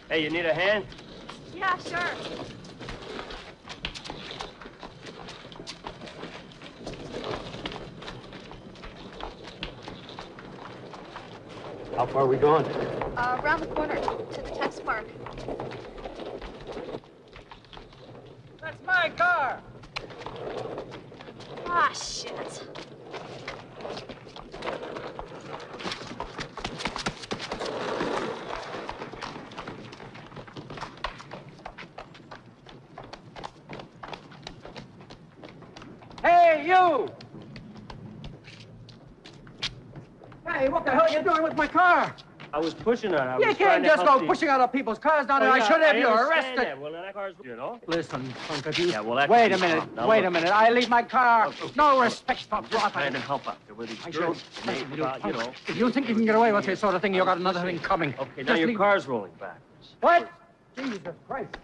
Hey, you need a hand? Yeah, sure. How far are we going? Around the corner to the Tex Park. That's my car! Ah, shit. Hey, you! Hey, what the hell are you doing with my car? I was pushing on it. You can't just go pushing out of people's cars down there. I should have you arrested. That. Well, that car's, you know. Listen, Punk, if you... Yeah, well, that wait could a be minute. tough. Now, Wait a look. minute. I leave my car. Okay, No look, respect for just brother. trying to help out. There were these I girls. should- They, listen, you you know. If you think you can get away with this sort of thing, you got another thing coming. Okay, now Just your leave- car's rolling backwards. What? Jesus Christ.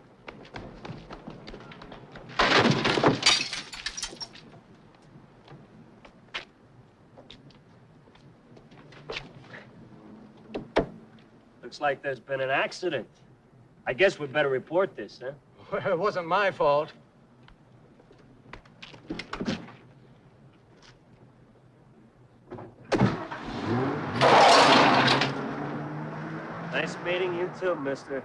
Looks like there's been an accident. I guess we'd better report this, huh? Well, it wasn't my fault. Nice meeting you too, mister.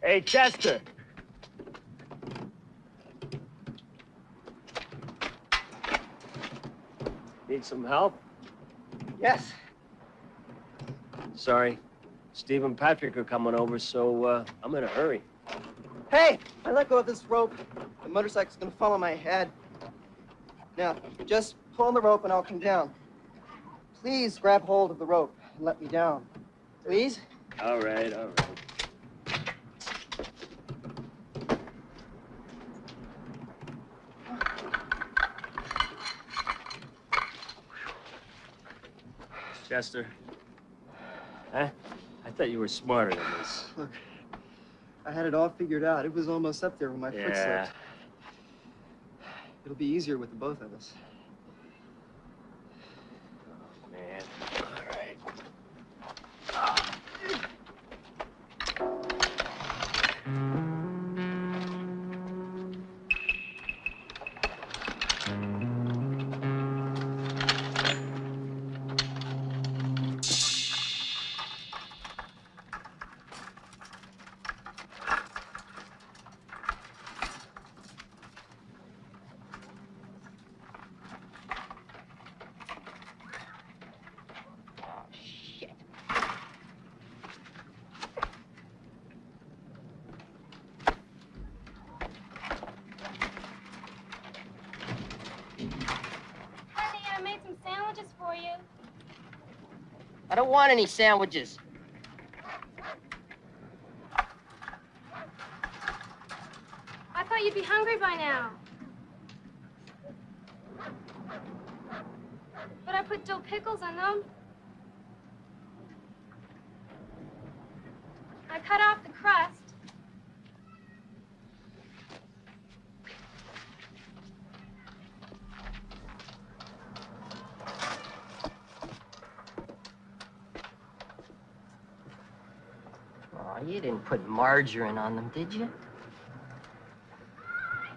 Hey, Chester. Need some help? Yes. Sorry. Steve and Patrick are coming over, so I'm in a hurry. Hey, I let go of this rope. The motorcycle's gonna fall on my head. Now, just pull on the rope and I'll come down. Please grab hold of the rope and let me down. Please? All right, all right. Chester. Huh? I thought you were smarter than this. Look, I had it all figured out. It was almost up there when my foot Yeah. slipped. It'll be easier with the both of us. Man. All right. Honey, I made some sandwiches for you. I don't want any sandwiches. I thought you'd be hungry by now. But I put dill pickles in them. I cut off the crust. Oh, you didn't put margarine on them, did you?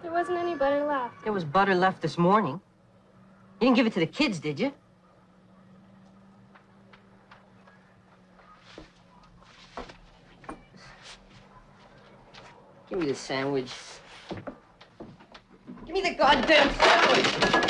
There wasn't any butter left. There was butter left this morning. You didn't give it to the kids, did you? Give me the sandwich. Give me the goddamn sandwich!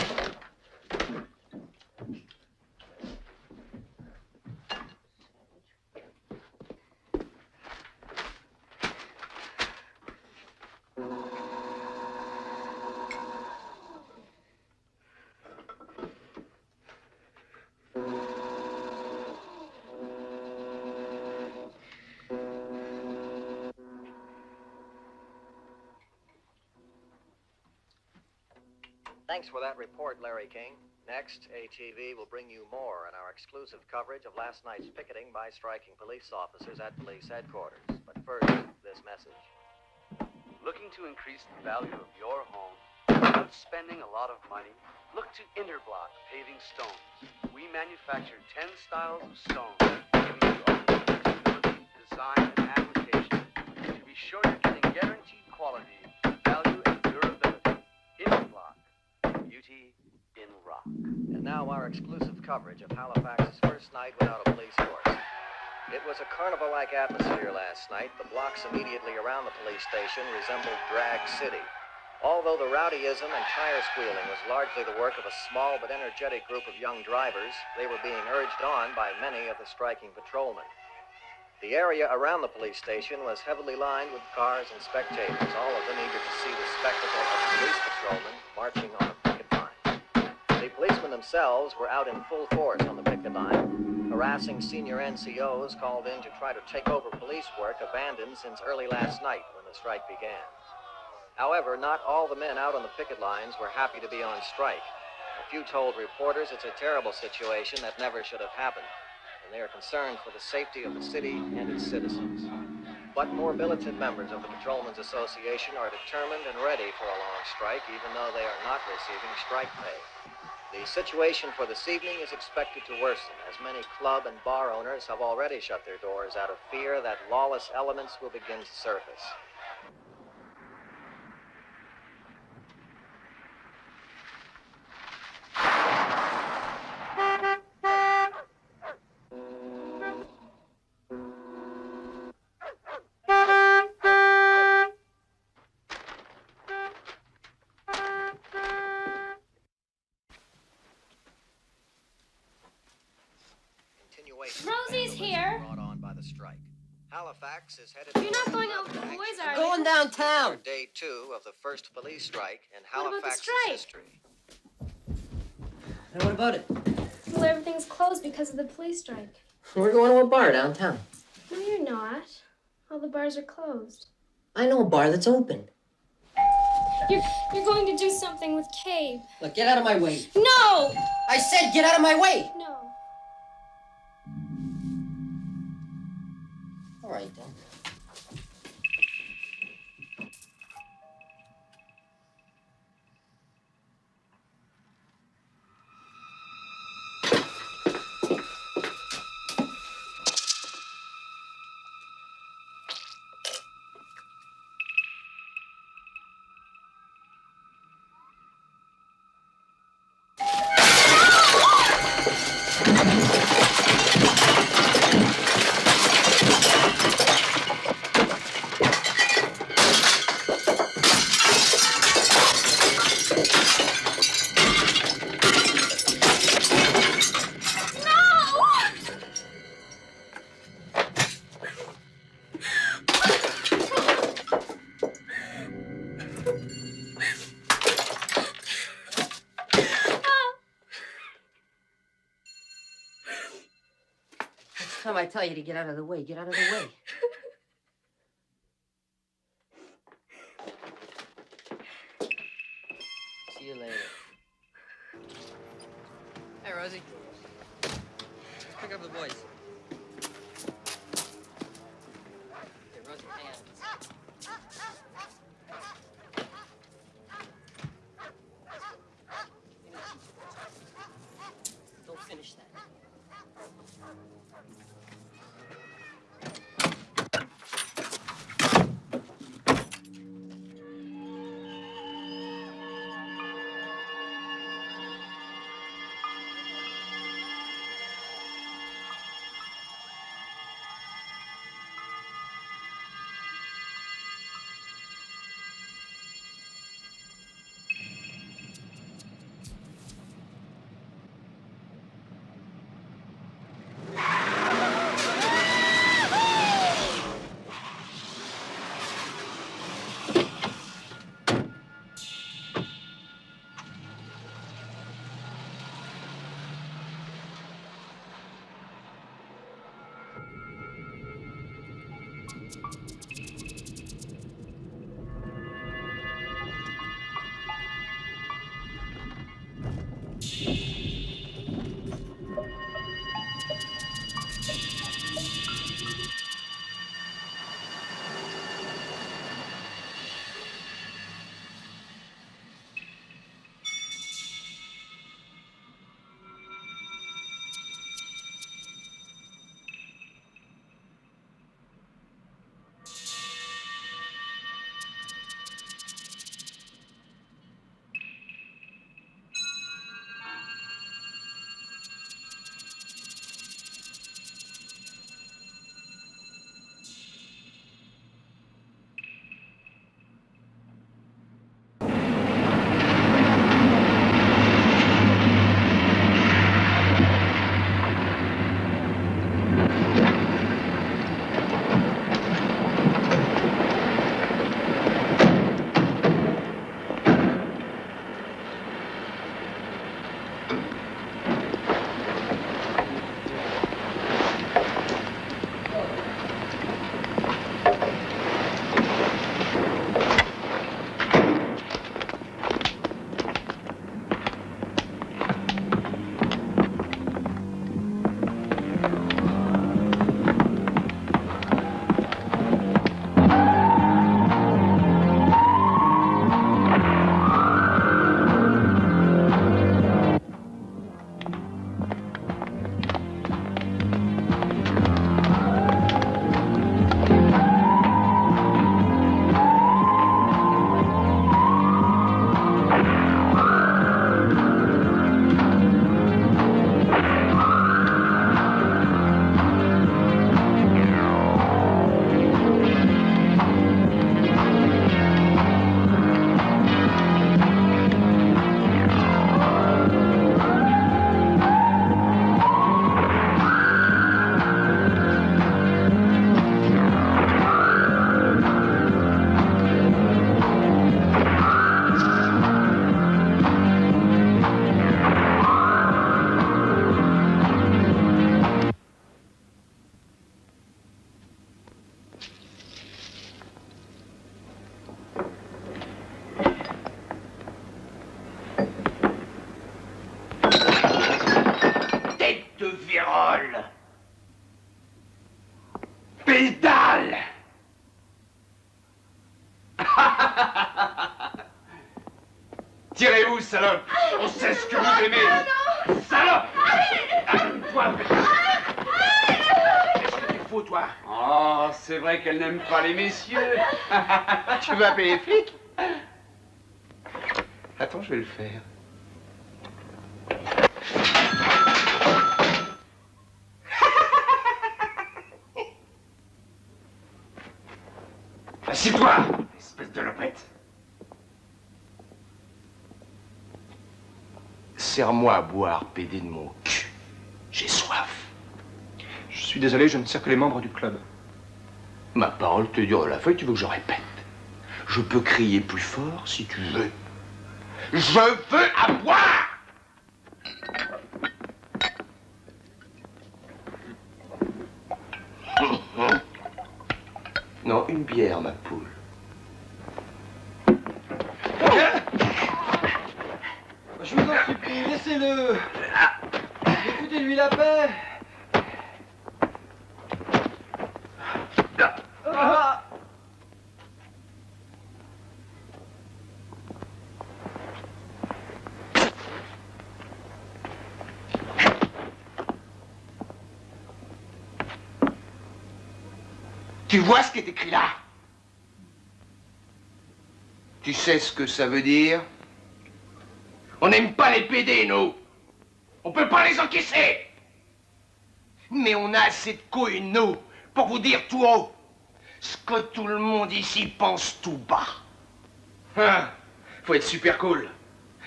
Thanks for that report, Larry King. Next, ATV will bring you more in our exclusive coverage of last night's picketing by striking police officers at police headquarters. But first, this message. Looking to increase the value of your home without spending a lot of money? Look to Interblock Paving Stones. We manufacture 10 styles of stone, giving you ultimate flexibility, design, and application to be sure you're getting guaranteed quality, value, and durability. Interblock. Beauty in rock. And now our exclusive coverage of Halifax's first night without a police force. It was a carnival-like atmosphere last night. The blocks immediately around the police station resembled Drag City. Although the rowdyism and tire squealing was largely the work of a small but energetic group of young drivers, they were being urged on by many of the striking patrolmen. The area around the police station was heavily lined with cars and spectators, all of them eager to see the spectacle of police patrolmen marching on a picket line. The policemen themselves were out in full force on the picket line, harassing senior NCOs called in to try to take over police work abandoned since early last night when the strike began. However, not all the men out on the picket lines were happy to be on strike. A few told reporters it's a terrible situation that never should have happened, and they are concerned for the safety of the city and its citizens. But more militant members of the Patrolmen's Association are determined and ready for a long strike, even though they are not receiving strike pay. The situation for this evening is expected to worsen, as many club and bar owners have already shut their doors out of fear that lawless elements will begin to surface. Rosie's here. Brought on by the strike. Halifax is headed. You're not going out with the boys, are you? Going downtown. Day 2 of the first police strike in What about the Halifax's strike? history. And what about it? Well, everything's closed because of the police strike. We're going to a bar downtown. No, you're not. All the bars are closed. I know a bar that's open. You're going to do something with Cabe. Look, get out of my way. No! I said get out of my way! No. All right, then. Next time I tell you to get out of the way, get out of the way. See you later. Hey, Rosie. Let's pick up the boys. Hey, Rosie, hang on. Don't finish that. Tirez-vous, salope. On sait ce que vous aimez. Salope. Toi, faux, toi. Oh, c'est vrai qu'elle n'aime pas les messieurs. Tu vas appeler les flics? Attends, je vais le faire. Assieds-toi, espèce de lopette. Serre-moi à boire, pédé de mon cul. J'ai soif. Je suis désolé, je ne sers que les membres du club. Ma parole te dure de la feuille, tu veux que je répète? Je peux crier plus fort si tu veux. Je veux à boire! Non, une bière, ma poule. Je vous en supplie, laissez-le. Foutez-lui la paix. Ah. Tu vois ce qui est écrit là? Tu sais ce que ça veut dire? On n'aime pas les PD, nous. On peut pas les encaisser. Mais on a assez de couilles, nous, pour vous dire tout haut ce que tout le monde ici pense tout bas. Hein? Faut être super cool.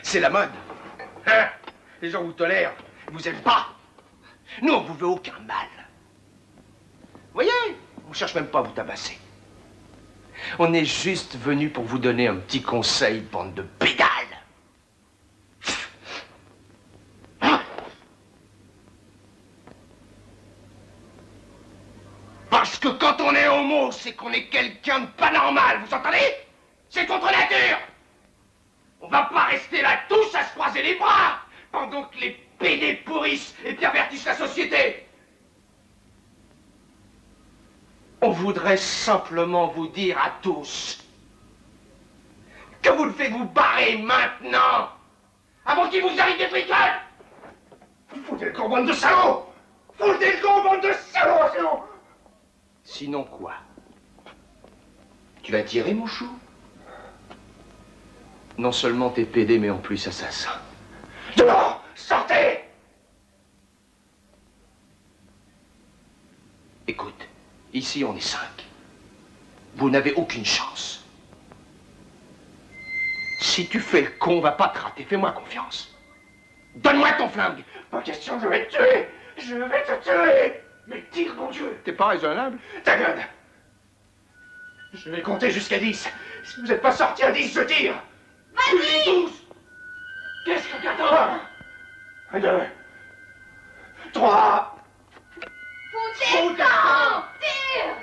C'est la mode. Hein? Les gens vous tolèrent, vous aiment pas. Nous, on vous veut aucun mal. Voyez? On cherche même pas à vous tabasser. On est juste venu pour vous donner un petit conseil, bande de pédales. Parce que quand on est homo, c'est qu'on est quelqu'un de pas normal, vous entendez? C'est contre nature. On va pas rester là tous à se croiser les bras pendant que les pédés pourrissent et pervertissent la société. On voudrait simplement vous dire à tous que vous devez vous barrer maintenant, avant qu'il vous arrive des fricoles. Foutez le camp, bande de salauds! Foutez le camp, bande de salauds, sinon... Sinon quoi? Tu vas tirer, mon chou? Non seulement t'es pédé, mais en plus assassin. Dehors! Sortez! Écoute. Ici, on est 5. Vous n'avez aucune chance. Si tu fais le con, on va pas te rater. Fais-moi confiance. Donne-moi ton flingue. Pas question, je vais te tuer. Je vais te tuer. Mais tire, mon Dieu. T'es pas raisonnable? Ta gueule. Je vais compter jusqu'à 10. Si vous n'êtes pas sortis à 10, je tire. Vas-y! 12. Qu'est-ce que t'attends? 1, 2, 3. Foutez le camp! Tire!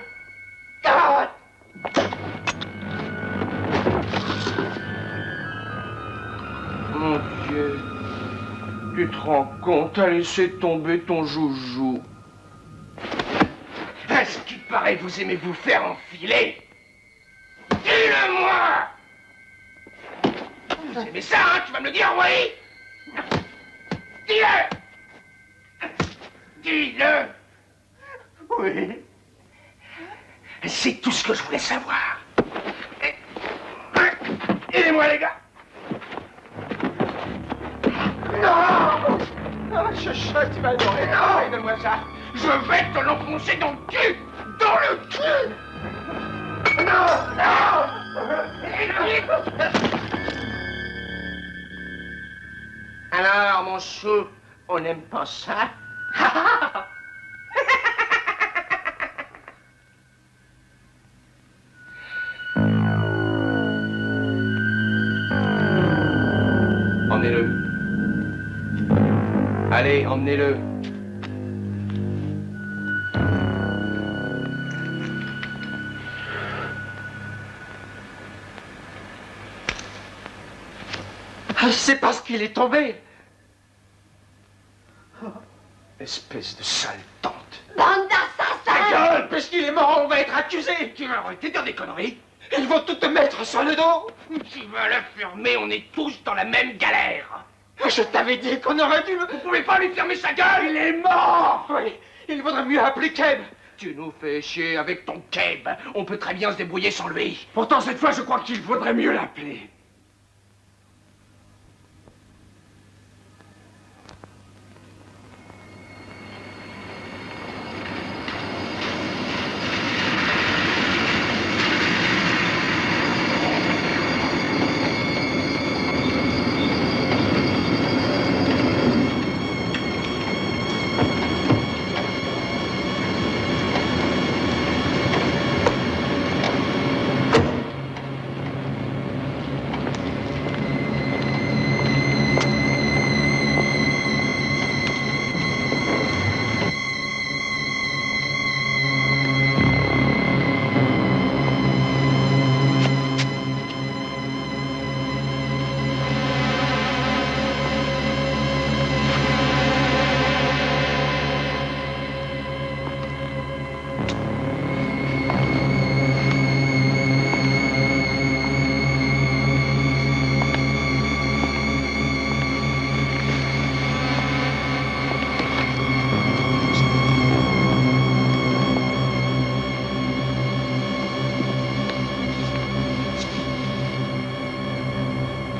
4. Mon Dieu, tu te rends compte, t'as laissé tomber ton joujou. À ce qui paraît, vous aimez vous faire enfiler. Dis-le-moi! Vous aimez ça, hein? Tu vas me le dire, oui? Dis-le! Dis-le! Oui. C'est tout ce que je voulais savoir. Aidez-moi, les gars. Non! Non, chuchote, tu vas adorer. Non, donne-moi ça. Je vais te l'enfoncer dans le cul. Dans le cul. Non, non. Alors, mon chou, on n'aime pas ça? Emmenez-le. Allez, emmenez-le. Ah, c'est parce qu'il est tombé. Oh, espèce de sale tante. Bande d'assassins! Ta gueule, puisqu'il est mort, on va être accusé. Tu vas arrêter de dire des conneries. Ils vont tout te mettre sur le dos. Tu vas la fermer, on est tous dans la même galère. Je t'avais dit qu'on aurait dû... Vous pouvez pas lui fermer sa gueule. Il est mort. Oui, il vaudrait mieux appeler Keb. Tu nous fais chier avec ton Keb. On peut très bien se débrouiller sans lui. Pourtant, cette fois, je crois qu'il faudrait mieux l'appeler.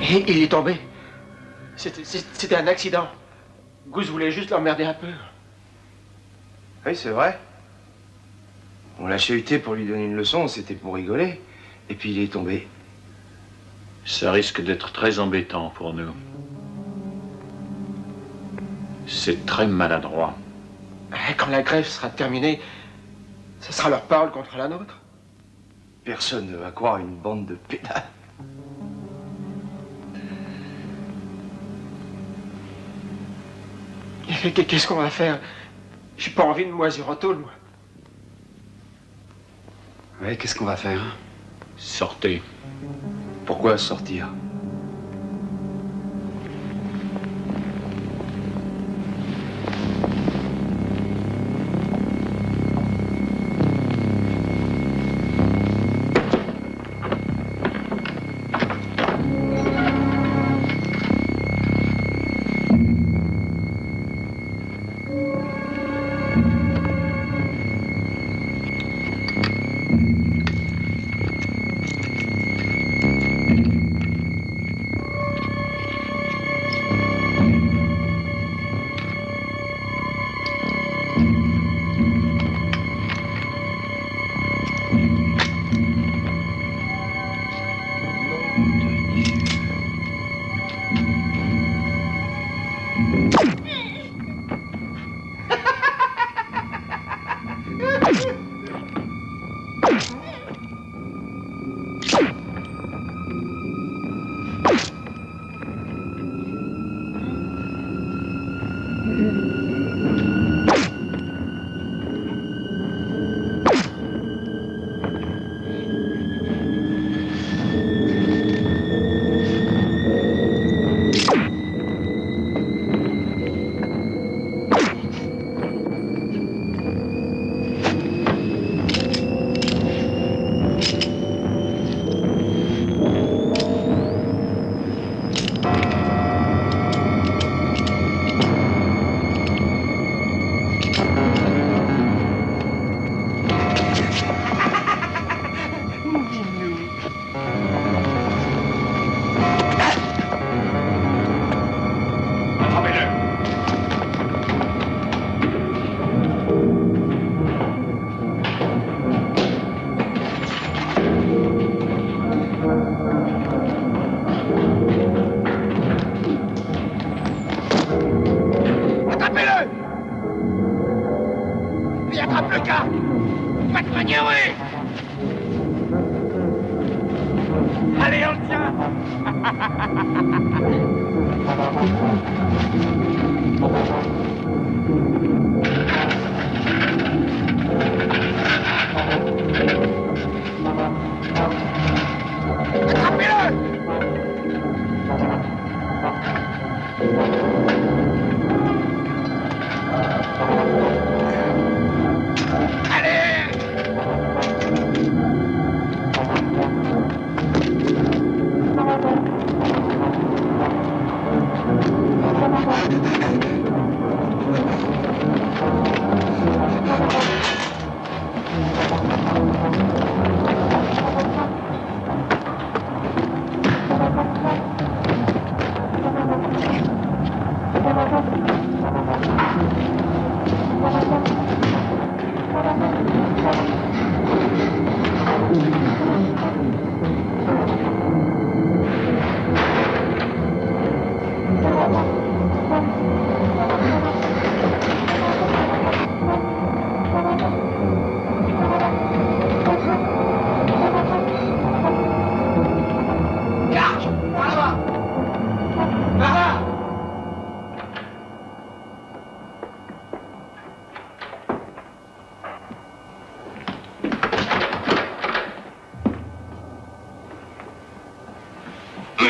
Et il est tombé. C'était un accident. Goose voulait juste l'emmerder un peu. Oui, c'est vrai. On l'a chahuté pour lui donner une leçon, c'était pour rigoler. Et puis il est tombé. Ça risque d'être très embêtant pour nous. C'est très maladroit. Quand la grève sera terminée, ce sera leur parole contre la nôtre. Personne ne va croire à une bande de pédales. Qu'est-ce qu'on va faire? J'ai pas envie de moisir en tôle, moi. Ouais, qu'est-ce qu'on va faire? Sortez. Pourquoi sortir?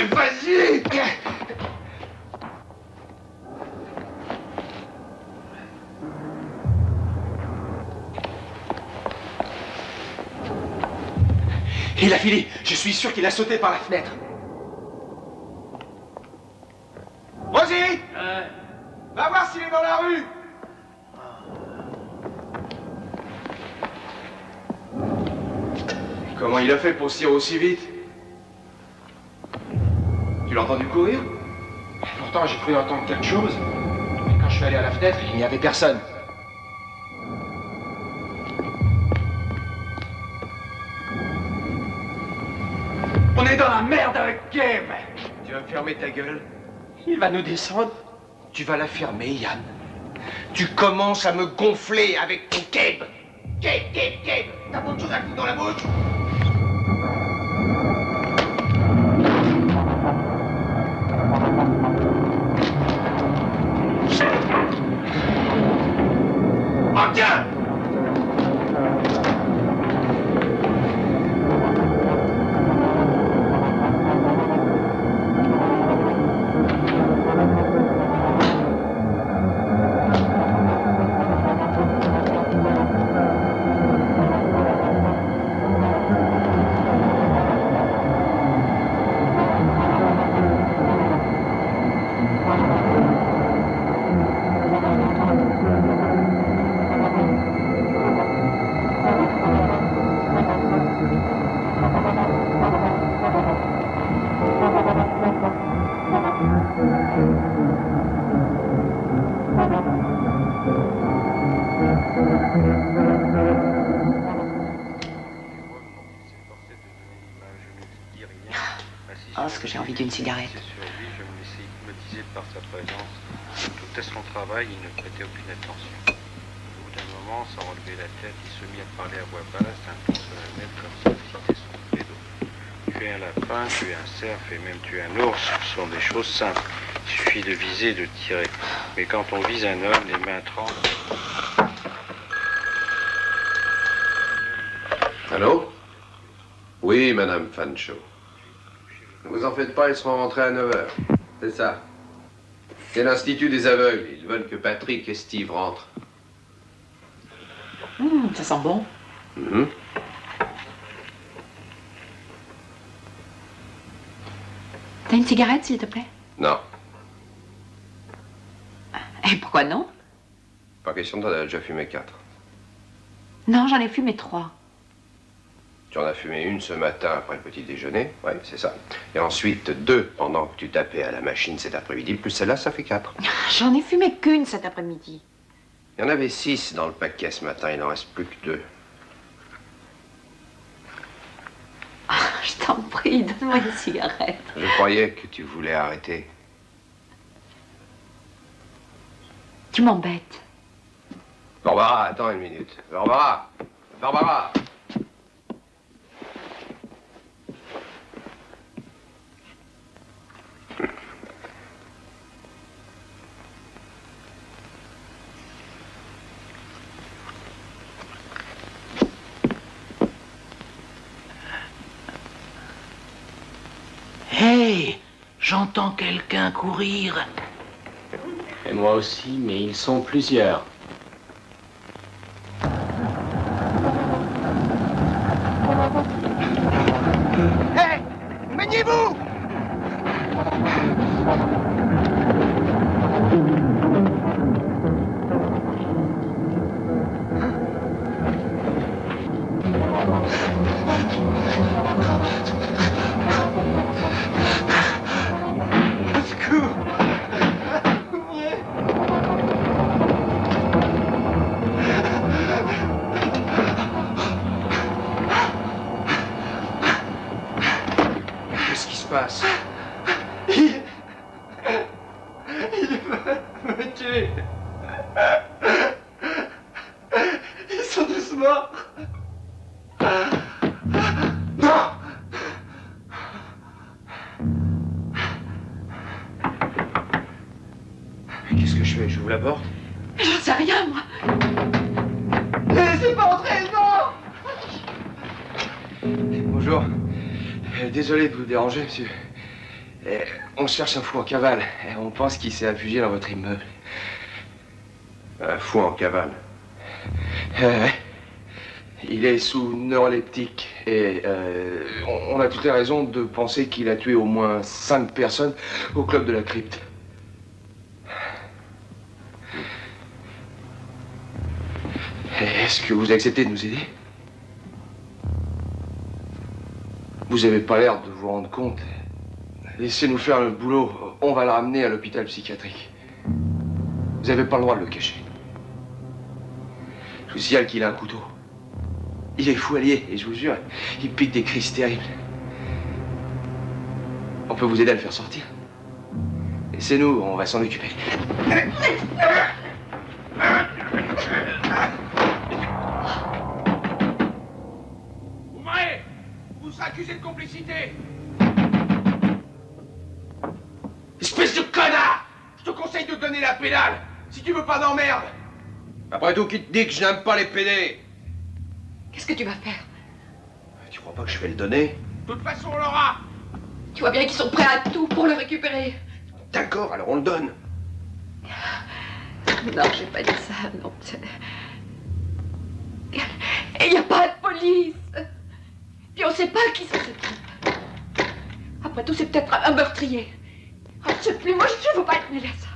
Vas-y! Il a filé. Je suis sûr qu'il a sauté par la fenêtre. Rosie! Va voir s'il est dans la rue! Comment il a fait pour se tirer aussi vite? Tu l'as entendu courir? Pourtant, j'ai cru entendre quelque chose. Mais quand je suis allé à la fenêtre, il n'y avait personne. On est dans la merde avec Gabe. Tu vas fermer ta gueule? Il va nous descendre. Tu vas la fermer, Yann. Tu commences à me gonfler avec ton Gabe. Gabe. T'as pas autre chose à foutre dans la bouche? Oh, tiens! Oh, ce que j'ai envie d'une cigarette. Je me laissais hypnotiser par sa présence. Tout à son travail, il ne prêtait aucune attention. Au bout d'un moment, sans relever la tête, il se mit à parler à voix basse, d'un ton solennel comme s'il citait son credo. Tuer un lapin, tuer un cerf et même tuer un ours sont des choses simples. Il suffit de viser et de tirer. Mais quand on vise un homme, les mains tremblent. Allô? Oui, Madame Fancho. Ne vous en faites pas, ils seront rentrés à 9h. C'est ça. C'est l'Institut des aveugles. Ils veulent que Patrick et Steve rentrent. Ça sent bon. T'as une cigarette, s'il te plaît? Non. Et pourquoi non? Pas question, t'en as déjà fumé 4. Non, j'en ai fumé 3. Tu en as fumé une ce matin après le petit déjeuner. Oui, c'est ça. Et ensuite 2 pendant que tu tapais à la machine cet après-midi. Plus celle-là, ça fait 4. J'en ai fumé qu'une cet après-midi. Il y en avait 6 dans le paquet ce matin. Il n'en reste plus que 2. Je t'en prie, donne-moi une cigarette. Je croyais que tu voulais arrêter. Tu m'embêtes. Barbara, attends une minute. Barbara! Hey, j'entends quelqu'un courir. Et moi aussi, mais ils sont plusieurs. Hé! Maniez-vous! Qu'est-ce qui se passe? Il veut me tuer. Ils sont tous morts. Non! Qu'est-ce que je fais? J'ouvre la porte? J'en sais rien, moi. Laissez pas entrer, non! Bonjour. Désolé de vous déranger, monsieur. On cherche un fou en cavale. On pense qu'il s'est réfugié dans votre immeuble. Un fou en cavale. Il est sous neuroleptique et on a toutes les raisons de penser qu'il a tué au moins 5 personnes au club de la crypte. Est-ce que vous acceptez de nous aider? Vous avez pas l'air de vous rendre compte. Laissez-nous faire le boulot. On va le ramener à l'hôpital psychiatrique. Vous n'avez pas le droit de le cacher. Je vous signale qu'il a un couteau. Il est fou allié, et je vous jure, il pique des crises terribles. On peut vous aider à le faire sortir. Laissez-nous, on va s'en occuper. Ouvrez! Vous serez accusé de complicité! Espèce de connard! Je te conseille de donner la pédale, si tu veux pas d'emmerde! Après tout, qui te dit que je n'aime pas les PD? Qu'est-ce que tu vas faire? Tu crois pas que je vais le donner? De toute façon, on l'aura! Tu vois bien qu'ils sont prêts à tout pour le récupérer. D'accord, alors on le donne. Non, j'ai pas dit ça, non. Et il n'y a pas de police. Puis on sait pas qui sont ces types. Après tout, c'est peut-être un meurtrier. Ah, je sais plus, moi je veux pas être mêlée à ça.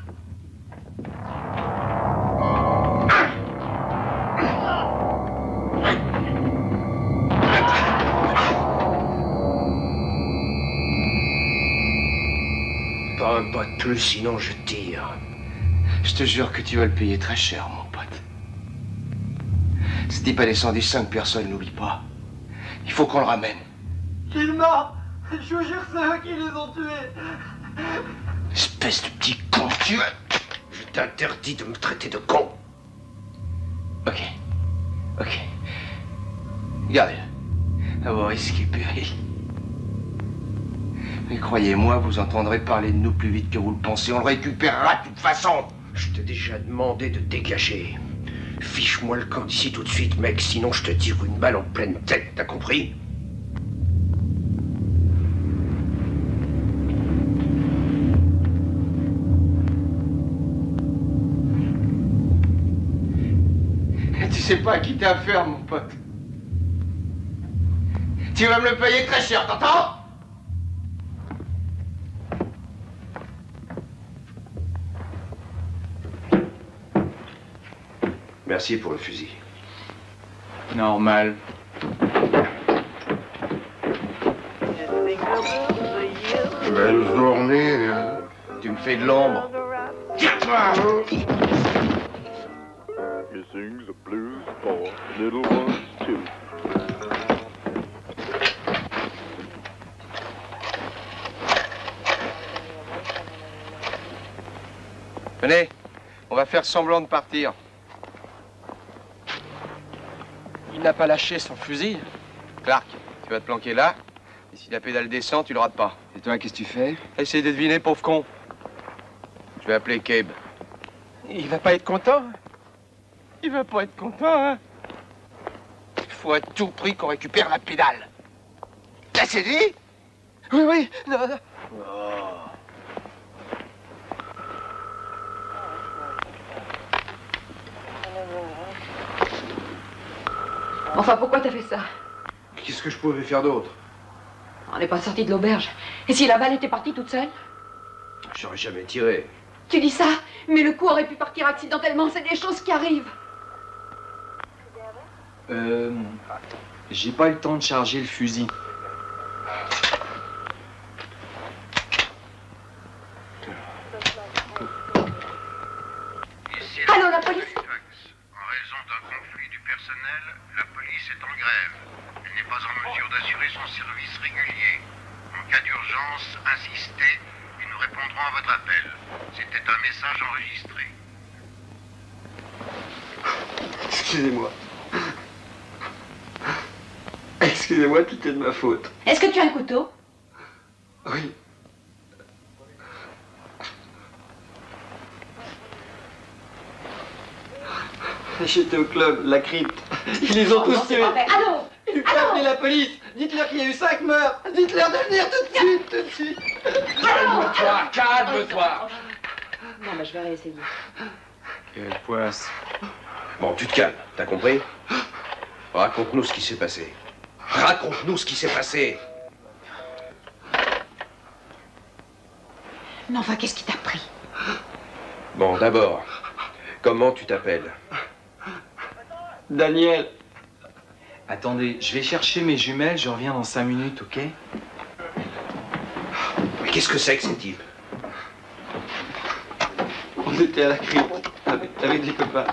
Pas un pas de plus, sinon je tire. Je te jure que tu vas le payer très cher, mon pote. Ce type a descendu 5 personnes, n'oublie pas. Il faut qu'on le ramène. Kilma, je vous jure, c'est eux qui les ont tués. Espèce de petit con, Je t'interdis de me traiter de con. Ok. Ok. Gardez-le. À vos risques et périls. Mais croyez-moi, vous entendrez parler de nous plus vite que vous le pensez. On le récupérera de toute façon. Je t'ai déjà demandé de dégager. Fiche-moi le camp d'ici tout de suite, mec, sinon je te tire une balle en pleine tête, t'as compris? Tu sais pas à qui t'as affaire, mon pote. Tu vas me le payer très cher, t'entends? Merci pour le fusil. Normal. Belle journée. Tu me fais de l'ombre. Tire-toi! He sings the blues for little ones too. Venez, on va faire semblant de partir. Il n'a pas lâché son fusil. Clark, tu vas te planquer là. Et si la pédale descend, tu le rates pas. Et toi, qu'est-ce que tu fais? Essaye de deviner, pauvre con. Je vais appeler Cabe. Il va pas être content. Il va pas être content, hein. Il faut à tout prix qu'on récupère la pédale. T'as saisi? Oui, oui. Non, non. Oh. Enfin, pourquoi t'as fait ça? Qu'est-ce que je pouvais faire d'autre? On n'est pas sorti de l'auberge. Et si la balle était partie toute seule? J'aurais jamais tiré. Tu dis ça, mais le coup aurait pu partir accidentellement. C'est des choses qui arrivent. J'ai pas eu le temps de charger le fusil. Allô, la police? En raison d'un conflit du personnel, la police est en grève. Elle n'est pas en mesure d'assurer son service régulier. En cas d'urgence, insistez et nous répondrons à votre appel. C'était un message enregistré. Excusez-moi. Excusez-moi, tout est de ma faute. Est-ce que tu as un couteau? Oui. J'étais au club, la crypte. Ils les ont Oh, tous non, c'est tués. pas vrai. Allô? Il faut appeler la police. Dites-leur qu'il y a eu 5 meurtres. Dites-leur de venir tout de suite, tout de suite. Calme-toi, calme-toi. Non, bah je vais réessayer. Quelle poisse. Bon, tu te calmes, t'as compris? Raconte-nous ce qui s'est passé. Raconte-nous ce qui s'est passé. Mais enfin, qu'est-ce qui t'a pris? Bon, d'abord, comment tu t'appelles? Daniel. Attendez, je vais chercher mes jumelles, je reviens dans 5 minutes, ok? Mais qu'est-ce que c'est que ces types? On était à la crypte avec des copains.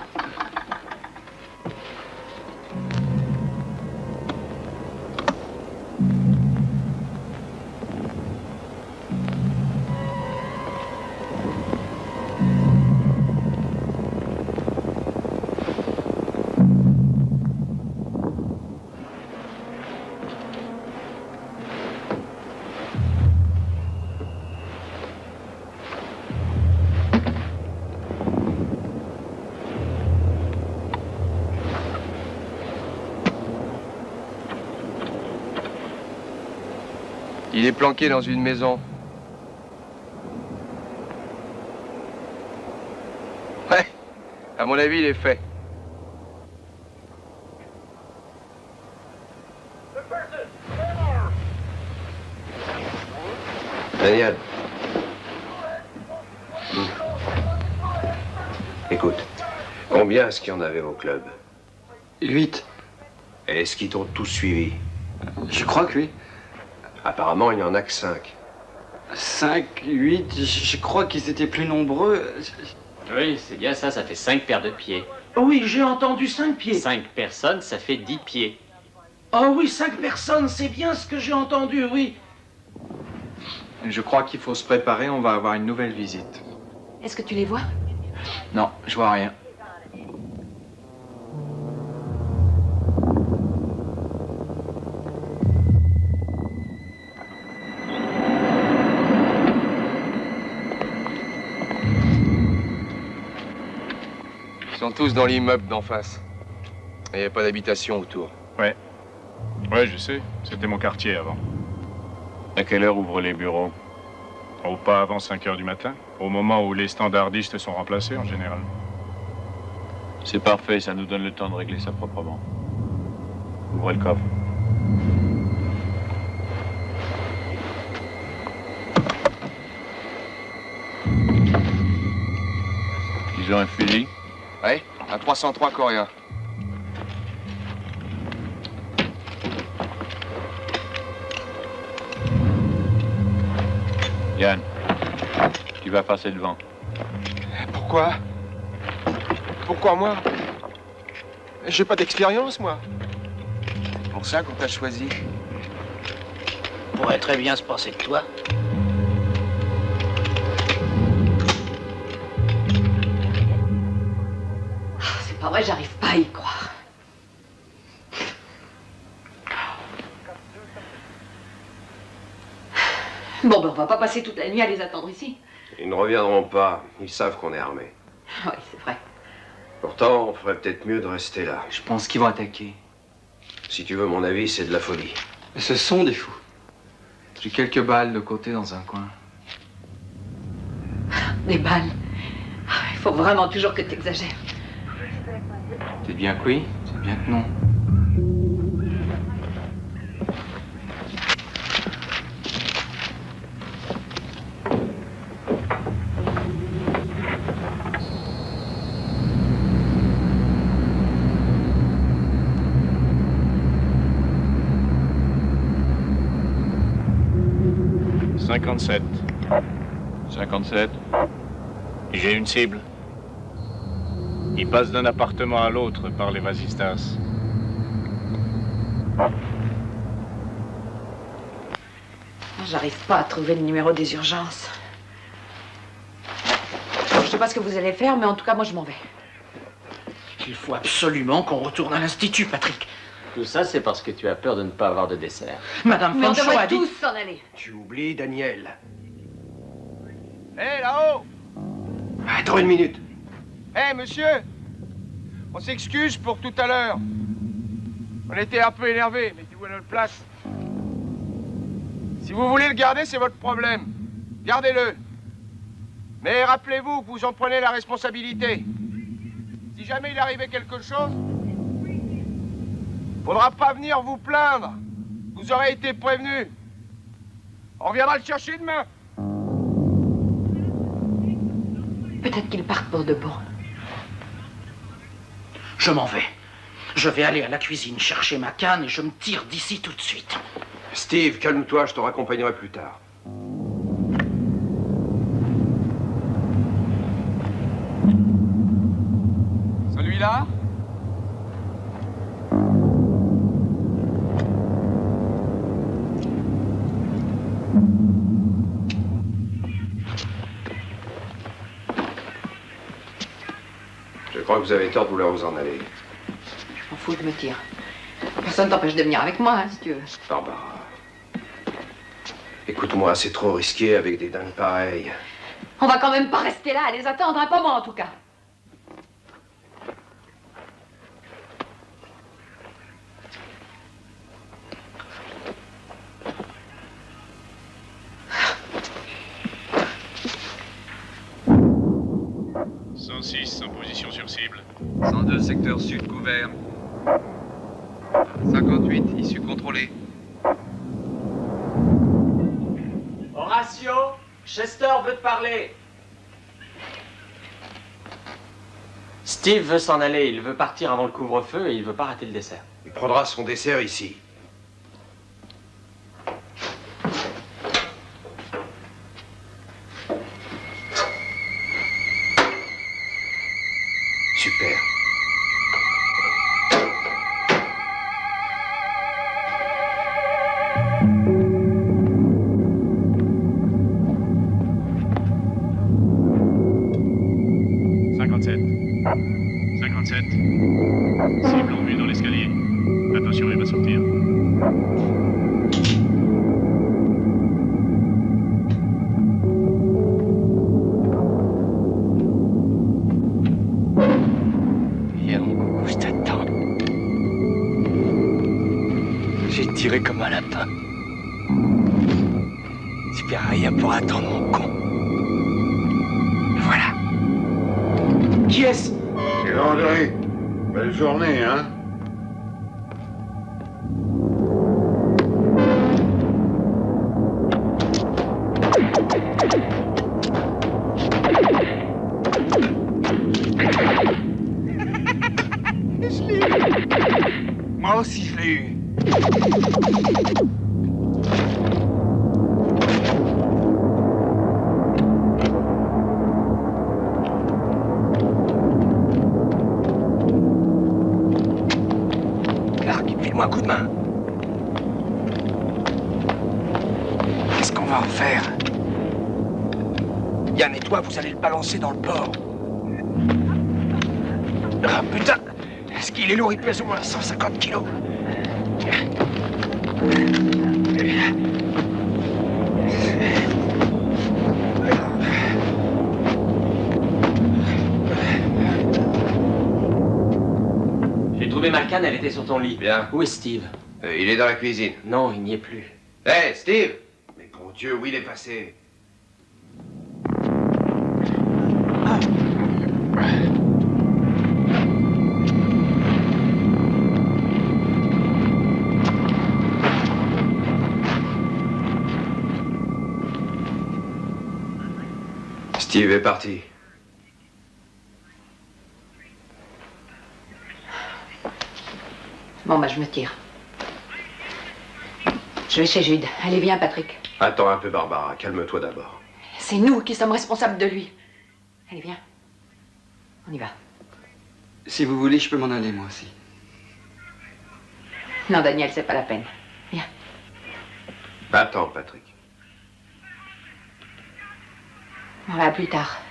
Il est planqué dans une maison. Ouais, à mon avis, il est fait. Daniel. Écoute, combien est-ce qu'il y en avait au club? 8. Et est-ce qu'ils t'ont tous suivi? Je crois que oui. Apparemment, il n'y en a que 5. 5, 8, je crois qu'ils étaient plus nombreux. Oui, c'est bien ça, ça fait 5 paires de pieds. Oh oui, j'ai entendu 5 pieds. 5 personnes, ça fait 10 pieds. Oh oui, 5 personnes, c'est bien ce que j'ai entendu, oui. Je crois qu'il faut se préparer, on va avoir une nouvelle visite. Est-ce que tu les vois? Non, je vois rien. Ils sont tous dans l'immeuble d'en face. Et il n'y a pas d'habitation autour. Ouais. Ouais, je sais. C'était mon quartier avant. À quelle heure ouvrent les bureaux? Oh, pas avant 5 heures du matin. Au moment où les standardistes sont remplacés, en général. C'est parfait, ça nous donne le temps de régler ça proprement. Ouvrez le coffre. Ils ont un fusil? Ouais, un 303 coréen. Yann, tu vas passer devant. Pourquoi? Pourquoi moi? J'ai pas d'expérience, moi. C'est pour ça qu'on t'a choisi. On pourrait très bien se passer de toi. C'est pas vrai, j'arrive pas à y croire. Bon, ben on va pas passer toute la nuit à les attendre ici. Ils ne reviendront pas. Ils savent qu'on est armés. Oui, c'est vrai. Pourtant, on ferait peut-être mieux de rester là. Je pense qu'ils vont attaquer. Si tu veux mon avis, c'est de la folie. Ce sont des fous. J'ai quelques balles de côté dans un coin. Des balles. Il faut vraiment toujours que t'exagères. C'est bien que oui, c'est bien que non. « 57. 57. J'ai une cible. Il passe d'un appartement à l'autre par les vasistas. J'arrive pas à trouver le numéro des urgences. Je sais pas ce que vous allez faire, mais en tout cas, moi, je m'en vais. Il faut absolument qu'on retourne à l'Institut, Patrick. Tout ça, c'est parce que tu as peur de ne pas avoir de dessert. Madame Mais on Fanchon devrait a dit... tous s'en aller. Tu oublies, Daniel. Hé, là-haut! Attends une minute. Hé, monsieur! On s'excuse pour tout à l'heure. On était un peu énervés, mettez-vous à notre place. Si vous voulez le garder, c'est votre problème. Gardez-le. Mais rappelez-vous que vous en prenez la responsabilité. Si jamais il arrivait quelque chose, faudra pas venir vous plaindre. Vous aurez été prévenu. On reviendra le chercher demain. Peut-être qu'ils partent pour de bon. Je m'en vais. Je vais aller à la cuisine chercher ma canne et je me tire d'ici tout de suite. Steve, calme-toi, je te raccompagnerai plus tard. Celui-là? Je crois que vous avez tort de vouloir vous en aller. Je m'en fous, je me tire. Personne ne t'empêche de venir avec moi, hein, si tu veux. Barbara. Écoute-moi, c'est trop risqué avec des dingues pareils. On va quand même pas rester là à les attendre, hein, pas moi en tout cas. En position sur cible. 102, secteur sud couvert. 58, issue contrôlée. Horatio, Chester veut te parler. Steve veut s'en aller, il veut partir avant le couvre-feu et il veut pas rater le dessert. Il prendra son dessert ici. Super. Cible en vue dans l'escalier. Attention, il va sortir. Viens, mon coucou, je t'attends. J'ai tiré comme un lapin. Tu fais rien pour attendre mon con. Voilà. Qui est-ce? C'est Landry. Belle journée, hein? Je l'ai eu. Moi aussi, je l'ai eu. File-moi un coup de main. Qu'est-ce qu'on va en faire? Yann et toi, vous allez le balancer dans le port. Ah putain! Est-ce qu'il est lourd? Il pèse au moins 150 kilos. J'ai trouvé ma canne, elle était sur ton lit. Bien. Où est Steve? Il est dans la cuisine. Non, il n'y est plus. Hé, hey, Steve! Mais bon Dieu, où il est passé? Steve est parti. Bon, bah, je me tire. Je vais chez Jude. Allez, viens, Patrick. Attends un peu, Barbara. Calme-toi d'abord. C'est nous qui sommes responsables de lui. Allez, viens. On y va. Si vous voulez, je peux m'en aller, moi aussi. Non, Daniel, c'est pas la peine. Viens. Attends, Patrick. On va plus tard.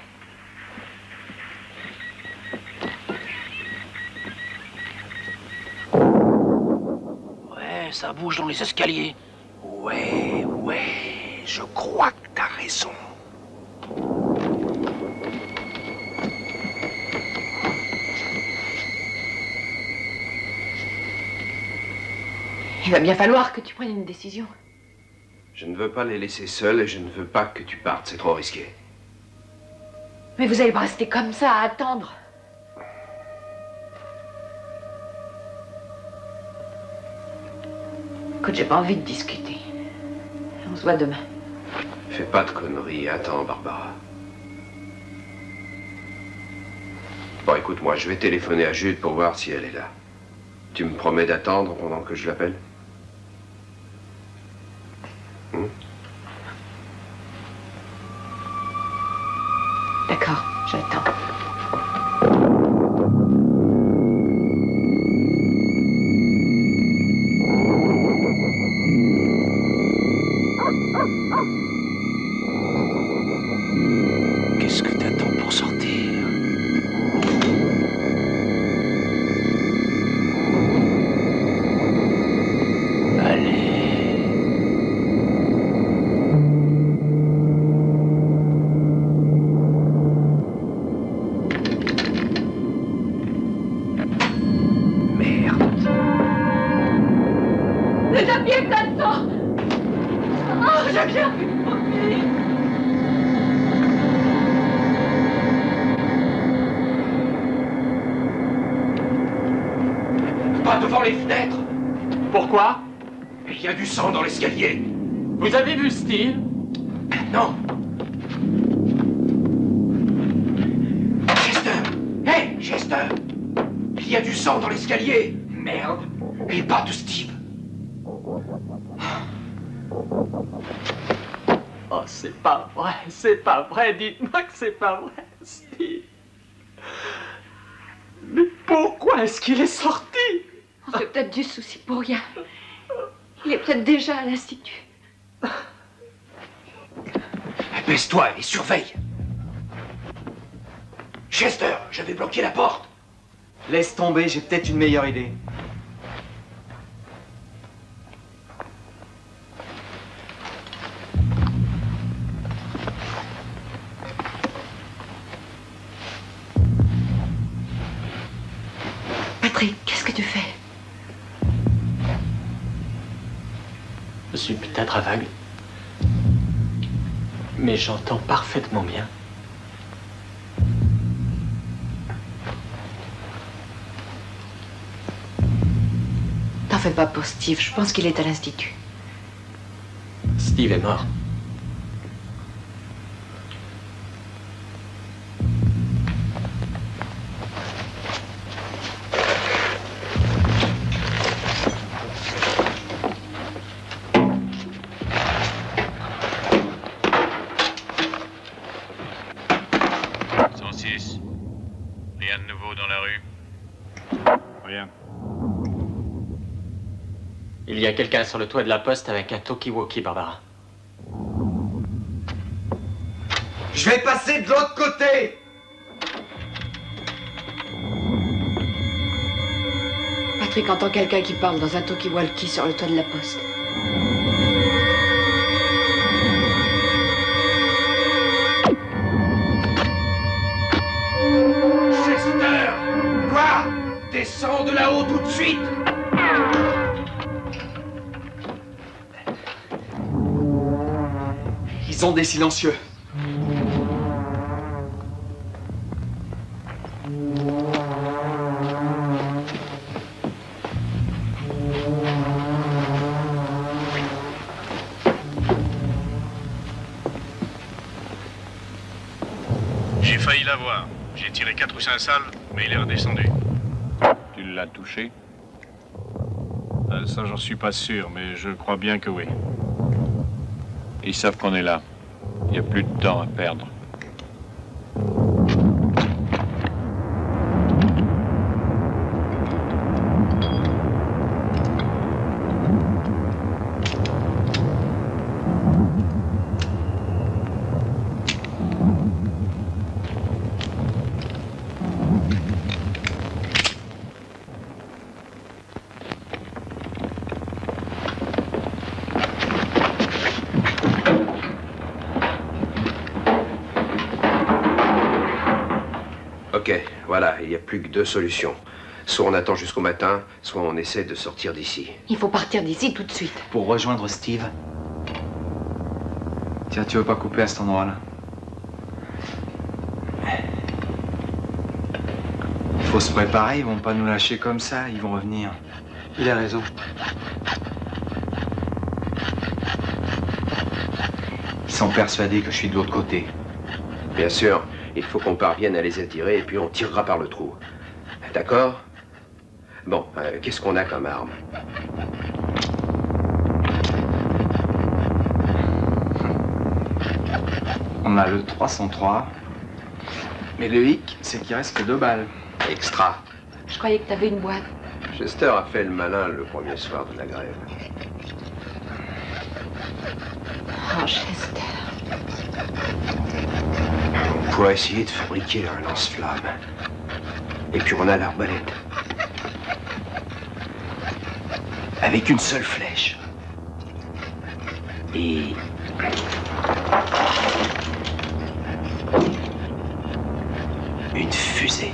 Ouais, ça bouge dans les escaliers. Ouais, je crois que t'as raison. Il va bien falloir que tu prennes une décision. Je ne veux pas les laisser seuls et je ne veux pas que tu partes. C'est trop risqué. Mais vous allez pas rester comme ça à attendre. Écoute, j'ai pas envie de discuter. On se voit demain. Fais pas de conneries. Attends, Barbara. Bon, écoute-moi, je vais téléphoner à Jude pour voir si elle est là. Tu me promets d'attendre pendant que je l'appelle? D'accord, j'attends. Qu'est-ce que t'attends pour sortir? Déjà bien que t'attends. Oh, j'ai bien pu mourir. Pas devant les fenêtres! Pourquoi? Il y a du sang dans l'escalier! Vous avez vu Steve? Non! Chester! Hé, Chester! Il y a du sang dans l'escalier! Merde! Et pas de Steve! Oh, c'est pas vrai, dites-moi que c'est pas vrai, Steve. Mais pourquoi est-ce qu'il est sorti? On fait peut-être du souci pour rien. Il est peut-être déjà à l'institut. Baisse-toi et surveille! Chester, je vais bloquer la porte! Laisse tomber, j'ai peut-être une meilleure idée. Patrick, qu'est-ce que tu fais? Je suis peut-être aveugle, mais j'entends parfaitement bien. T'en fais pas pour Steve, je pense qu'il est à l'institut. Steve est mort. Rien de nouveau dans la rue? Rien. Il y a quelqu'un sur le toit de la poste avec un talkie-walkie, Barbara. Je vais passer de l'autre côté! Patrick entend quelqu'un qui parle dans un talkie-walkie sur le toit de la poste. Chester! Quoi? Descends de là-haut tout de suite! Ils ont des silencieux. J'ai failli l'avoir. J'ai tiré 4 ou 5 salves, mais il est redescendu. Tu l'as touché? Ça, j'en suis pas sûr, mais je crois bien que oui. Ils savent qu'on est là. Il n'y a plus de temps à perdre. Ok, voilà, il n'y a plus que 2 solutions. Soit on attend jusqu'au matin, soit on essaie de sortir d'ici. Il faut partir d'ici tout de suite. Pour rejoindre Steve? Tiens, tu veux pas couper à cet endroit-là? Il faut se préparer, ils vont pas nous lâcher comme ça, ils vont revenir. Il a raison. Ils sont persuadés que je suis de l'autre côté. Bien sûr, il faut qu'on parvienne à les attirer et puis on tirera par le trou. D'accord? Bon, qu'est-ce qu'on a comme arme? On a le 303. Mais le hic, c'est qu'il reste que 2 balles. Extra. Je croyais que t'avais une boîte. Chester a fait le malin le premier soir de la grève. Oh, Chester. On pourrait essayer de fabriquer un lance-flamme. Et puis on a l'arbalète. Avec une seule flèche. Et... une fusée.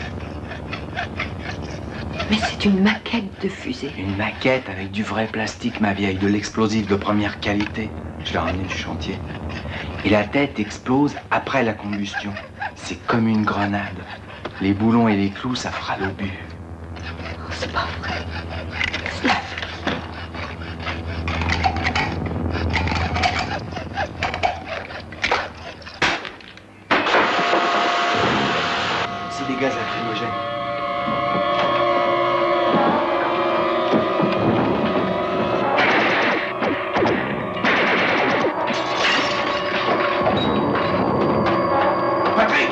Mais c'est une maquette de fusée. Une maquette avec du vrai plastique, ma vieille, de l'explosif de première qualité. Je l'ai ramené du chantier. Et la tête explose après la combustion. C'est comme une grenade. Les boulons et les clous, ça fera l'obus. Oh, c'est pas vrai. C'est des gaz lacrymogènes. Patrick!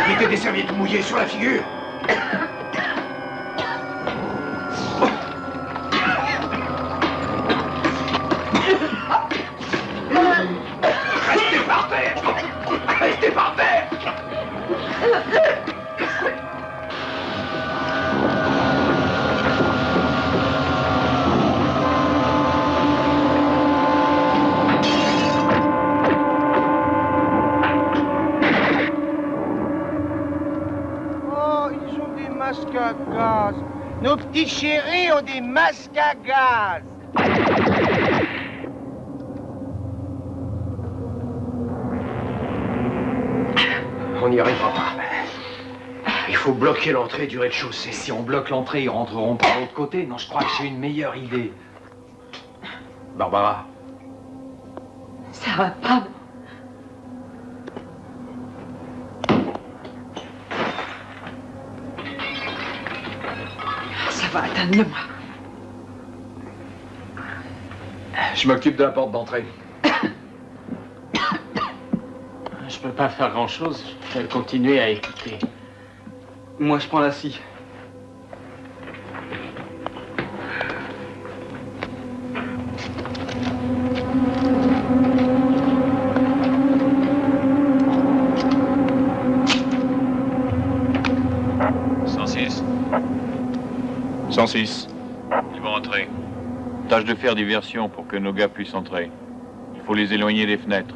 Mettez des serviettes mouillées sur la figure. Restez par terre! Restez par terre! Oh, ils ont des masques à gaz. Nos petits chéris ont des masques à gaz. On n'y arrivera pas. Il faut bloquer l'entrée du rez-de-chaussée. Si on bloque l'entrée, ils rentreront par l'autre côté. Non, je crois que j'ai une meilleure idée. Barbara, Ça va pas. Ça va, donne-le-moi. Je m'occupe de la porte d'entrée. Je peux pas faire grand-chose. Je vais continuer à écouter. Moi, je prends la scie. Ils vont entrer. Tâche de faire diversion pour que nos gars puissent entrer. Il faut les éloigner des fenêtres.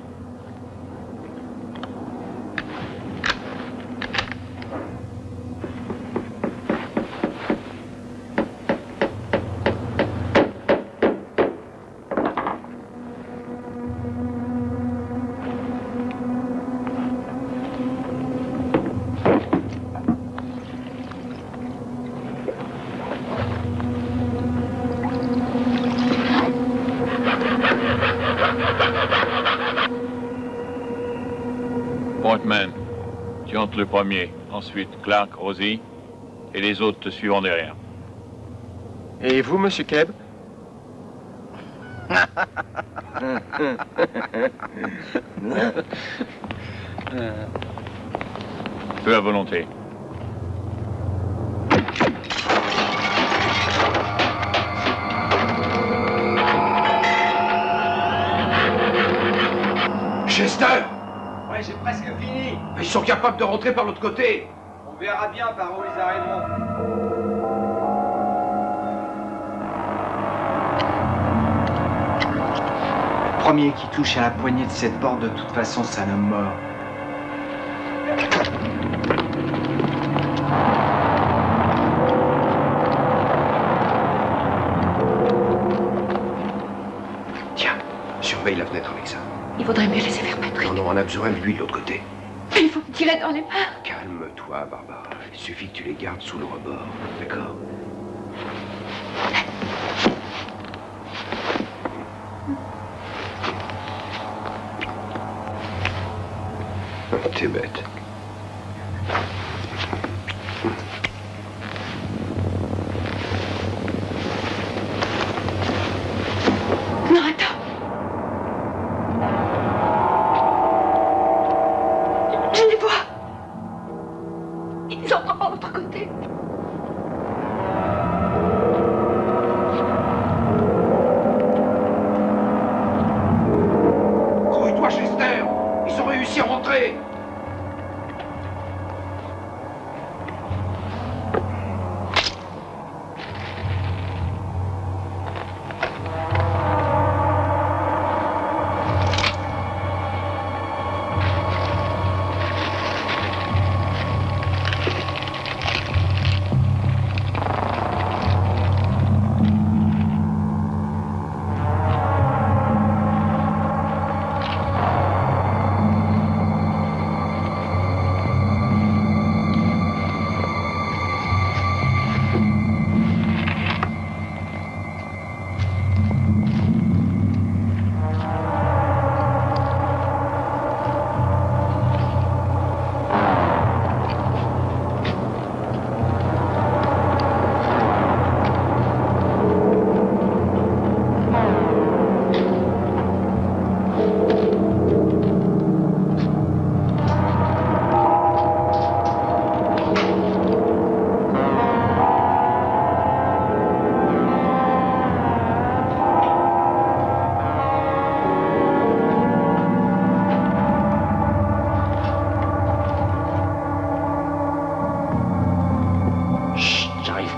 Pointman, tu entres le premier. Ensuite, Clark, Rosie, et les autres te suivront derrière. Et vous, monsieur Keb? Feu à volonté. Chester! Ouais, j'ai presque fini. Ils sont capables de rentrer par l'autre côté. On verra bien par où ils arriveront. premier qui touche à la poignée de cette porte, de toute façon, c'est un homme mort. Tiens, surveille la fenêtre avec ça. Il vaudrait mieux laisser faire Patrick. Non, non, on a besoin de lui de l'autre côté. Mais il faut me tirer dans les mains. Calme-toi, Barbara. Il suffit que tu les gardes sous le rebord. D'accord? T'es bête. Non, attends. Je les vois. Ils sont de l'autre côté. Grouille-toi, Chester! Ils ont réussi à rentrer!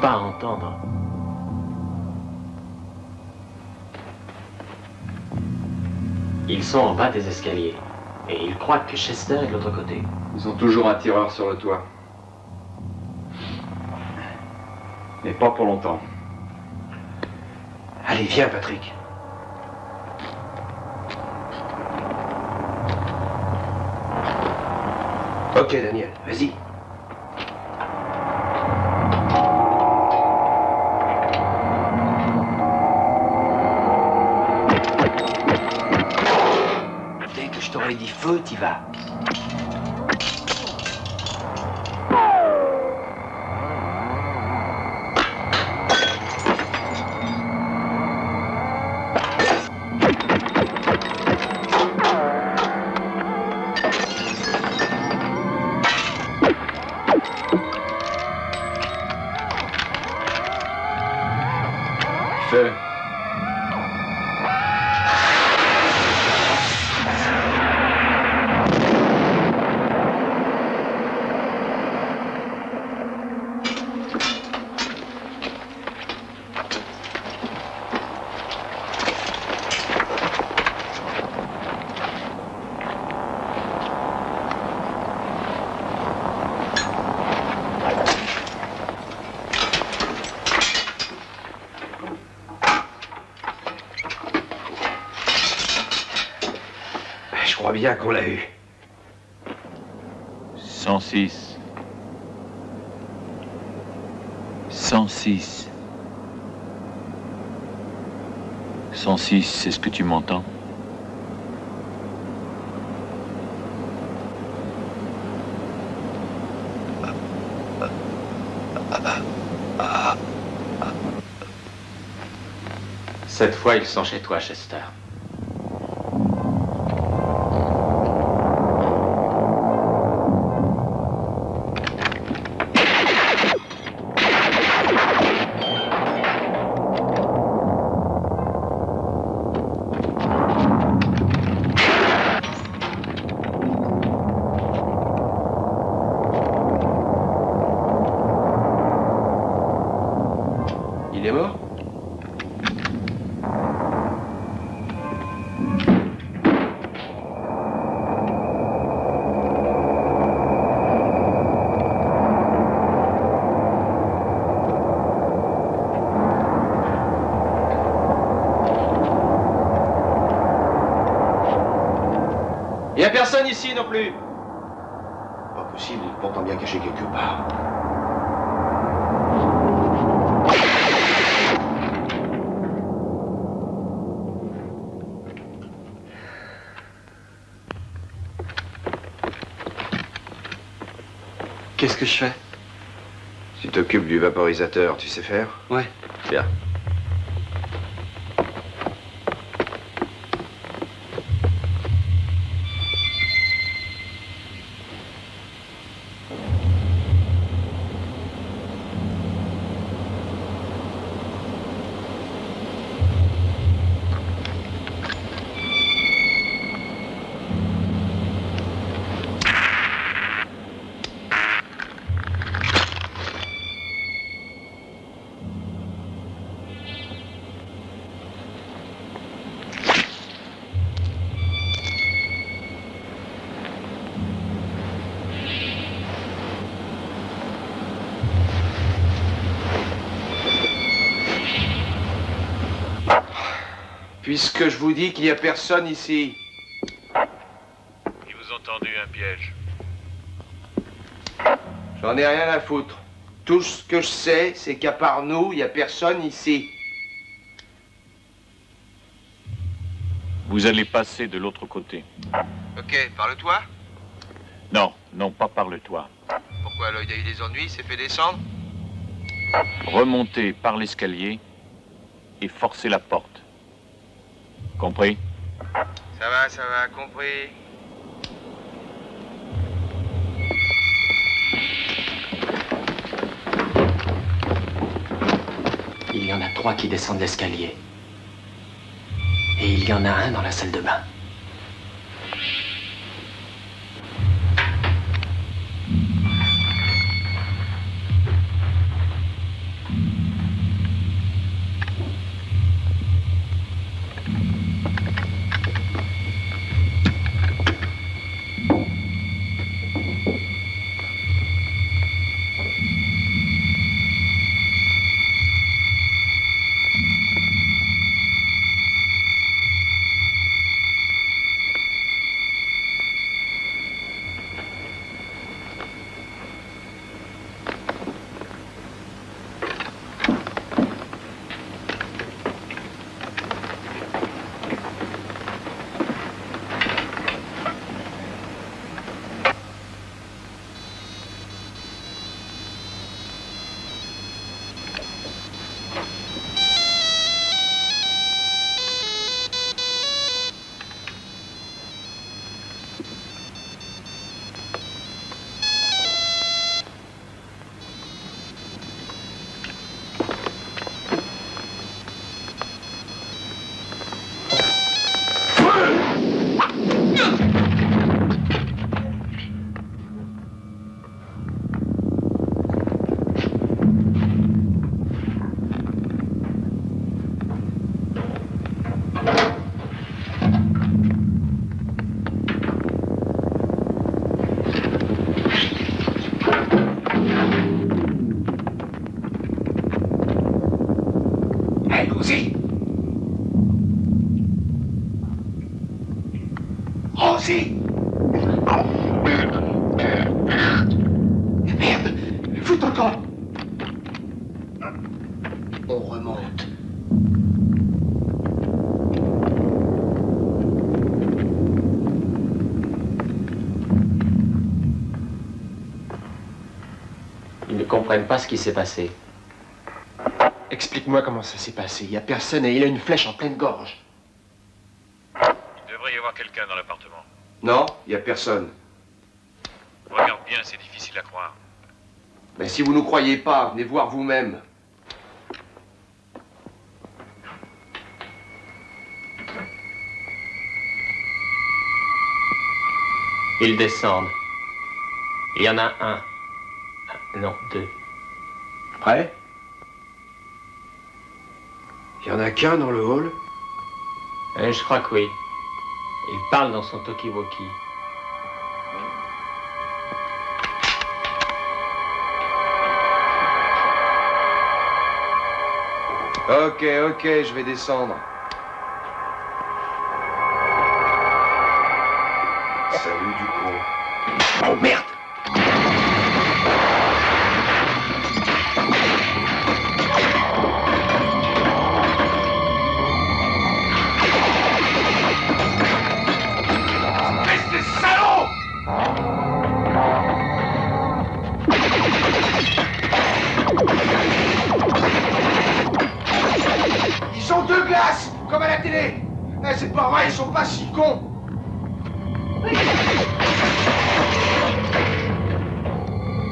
Pas à entendre. Ils sont en bas des escaliers. Et ils croient que Chester est de l'autre côté. Ils ont toujours un tireur sur le toit. Mais pas pour longtemps. Allez, viens, Patrick. Ok, Daniel, vas-y. Je t'aurais dit feu, t'y vas. Feu. Je crois bien qu'on l'a eu. 106. 106. 106, est-ce que tu m'entends? Cette fois, ils sont chez toi, Chester. Il est mort? a personne ici non plus. Pas possible, il est pourtant bien caché quelque part. Qu'est-ce que je fais? Tu t'occupes du vaporisateur, tu sais faire? Ouais. Bien. Puisque je vous dis qu'il n'y a personne ici. Ils vous ont tendu un piège. J'en ai rien à foutre. Tout ce que je sais, c'est qu'à part nous, il n'y a personne ici. Vous allez passer de l'autre côté. Ok, par le toit? Non, non, pas par le toit. Pourquoi, là, il y a eu des ennuis, il s'est fait descendre? Remontez par l'escalier et forcez la porte. Compris? Ça va, compris. Il y en a 3 qui descendent l'escalier. Et il y en a un dans la salle de bain. Rosie! Rosie! Merde! Fout encore! On remonte. Ils ne comprennent pas ce qui s'est passé. Explique-moi comment ça s'est passé. Il n'y a personne et il a une flèche en pleine gorge. Il devrait y avoir quelqu'un dans l'appartement. Non, il n'y a personne. Regarde bien, c'est difficile à croire. Mais si vous ne nous croyez pas, venez voir vous-même. Ils descendent. Il y en a un. Non, 2. Prêt? Il y en a qu'un dans le hall? Je crois que oui. Il parle dans son talkie-walkie. Ok, je vais descendre. Oh merde! Espèce de salaud! Ils ont deux glaces, comme à la télé. Eh, c'est pas vrai, ils sont pas si cons.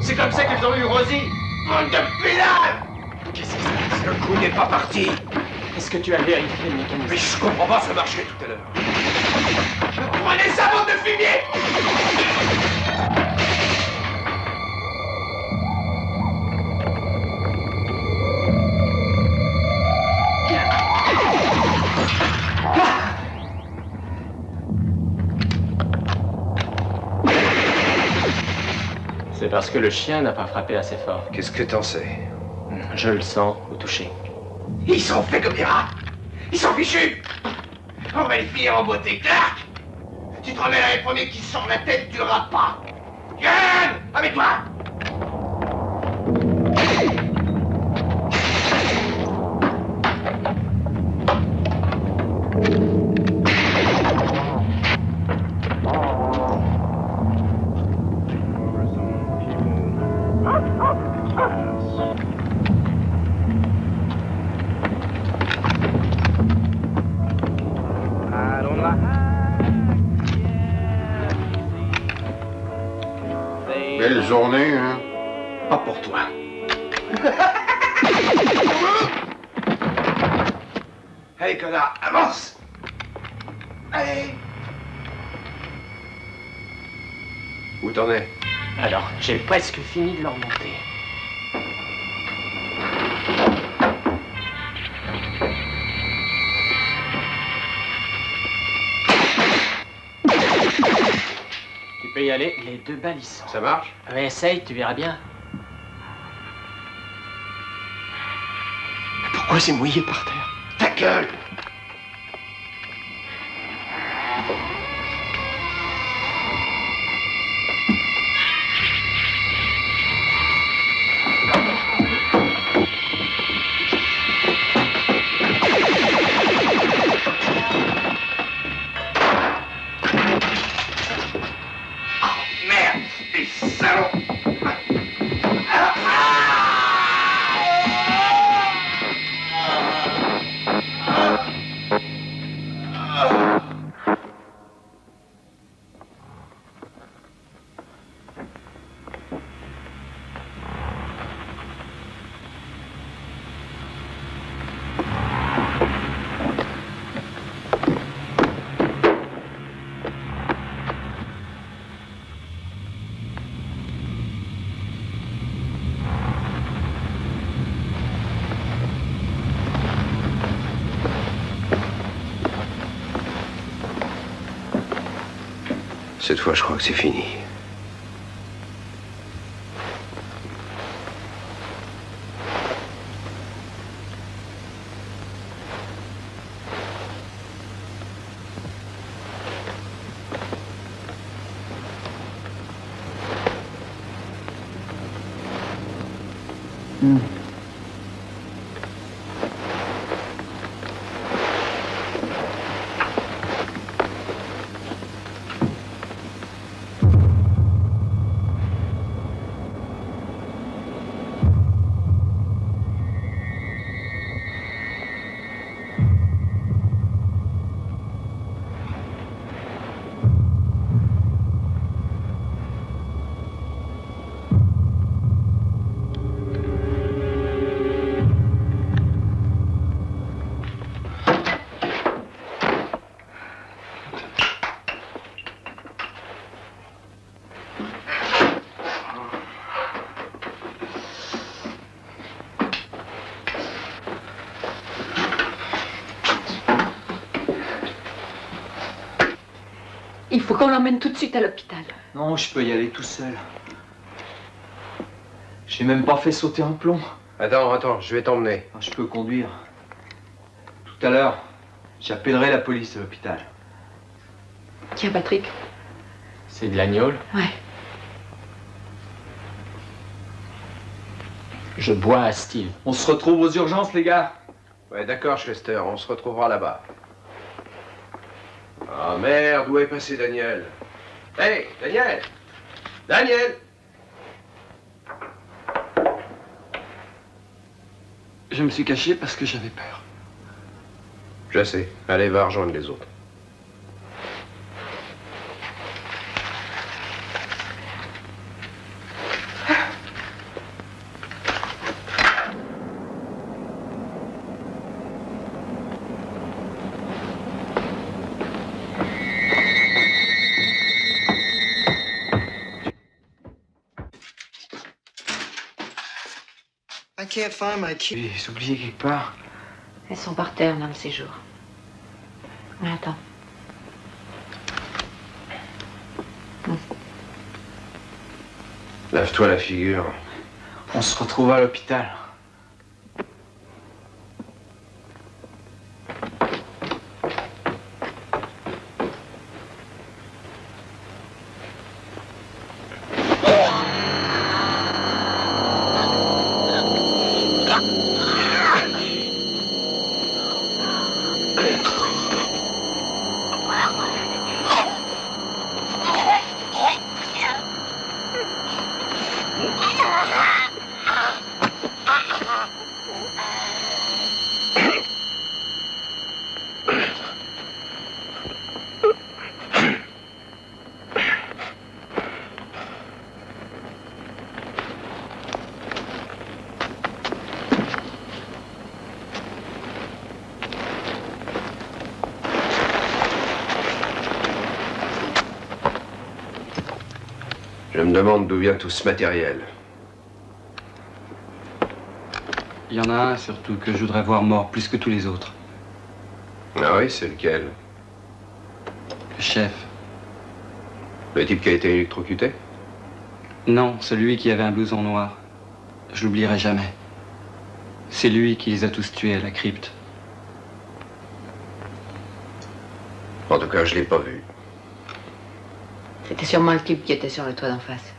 C'est comme ça qu'ils ont eu Rosie. Bande de pédales! Qu'est-ce qui se passe? Le coup n'est pas parti. Est-ce que tu as vérifié le mécanisme? Mais je comprends pas, ça marchait tout à l'heure. Prenez ça, bande de fumier! C'est parce que le chien n'a pas frappé assez fort. Qu'est-ce que t'en sais? Je le sens au toucher. Ils sont faits comme des rats. Ils sont fichus. On va les finir en beauté. Clark! Tu te remets là les premiers qui sortent la tête du rat pas. Yann! Avec toi! Belle journée, hein? Pas pour toi. Allez, connard, avance! Allez! Où t'en es? Alors, j'ai presque fini de leur monter. Tu peux y aller, les deux balles y sont. Ça marche? Ouais, essaye, tu verras bien. Pourquoi c'est mouillé par terre? Ta gueule! Merde! Les salauds! Cette fois, je crois que c'est fini. Il faut qu'on l'emmène tout de suite à l'hôpital. Non, je peux y aller tout seul. J'ai même pas fait sauter un plomb. Attends, je vais t'emmener. Je peux conduire. Tout à l'heure, j'appellerai la police à l'hôpital. Tiens, Patrick. C'est de l'agnole? Ouais. Je bois à style. On se retrouve aux urgences, les gars. Ouais, d'accord, Chester, on se retrouvera là-bas. Ah merde, où est passé Daniel? Hey, Daniel! Daniel! Je me suis caché parce que j'avais peur. Je sais. Allez, va rejoindre les autres. I can't find my keys. Je les ai oubliés quelque part. Elles sont par terre l'un de ces jours. Mais attends. Lave-toi la figure. On se retrouve à l'hôpital. Je me demande d'où vient tout ce matériel. Il y en a un surtout que je voudrais voir mort plus que tous les autres. Ah oui, c'est lequel? Le chef. Le type qui a été électrocuté? Non, celui qui avait un blouson noir. Je l'oublierai jamais. C'est lui qui les a tous tués à la crypte. En tout cas, je l'ai pas vu. C'était sûrement le type qui était sur le toit d'en face.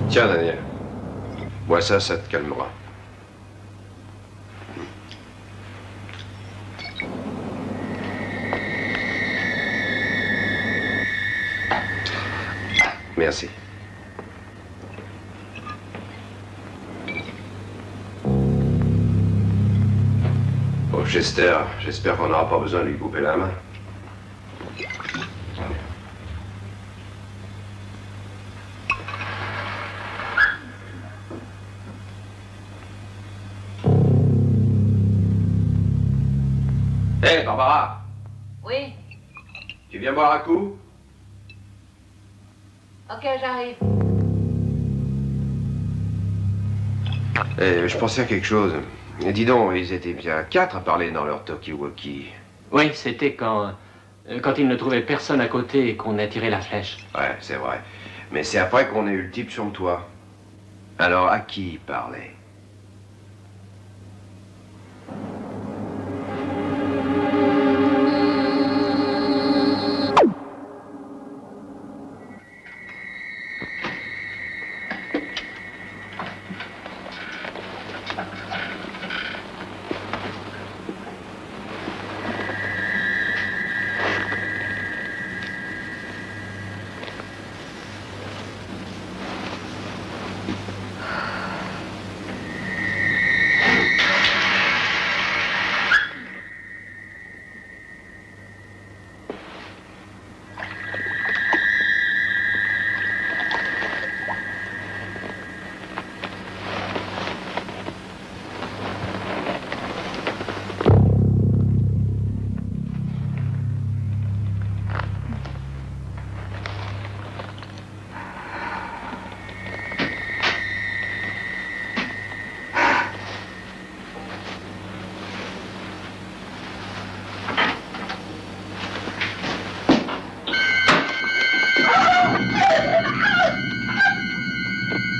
Tiens, Daniel. Bois ça, ça te calmera. Merci. Oh, Chester, j'espère qu'on n'aura pas besoin de lui couper la main. Hé, Barbara! Oui, Tu viens boire un coup? ok, j'arrive. Je pensais à quelque chose. Dis donc, ils étaient bien 4 à parler dans leur talkie-walkie. Oui, c'était quand Quand il ne trouvait personne à côté et qu'on a tiré la flèche. Ouais, c'est vrai. Mais c'est après qu'on ait eu le type sur le toit. Alors, à qui il parlait?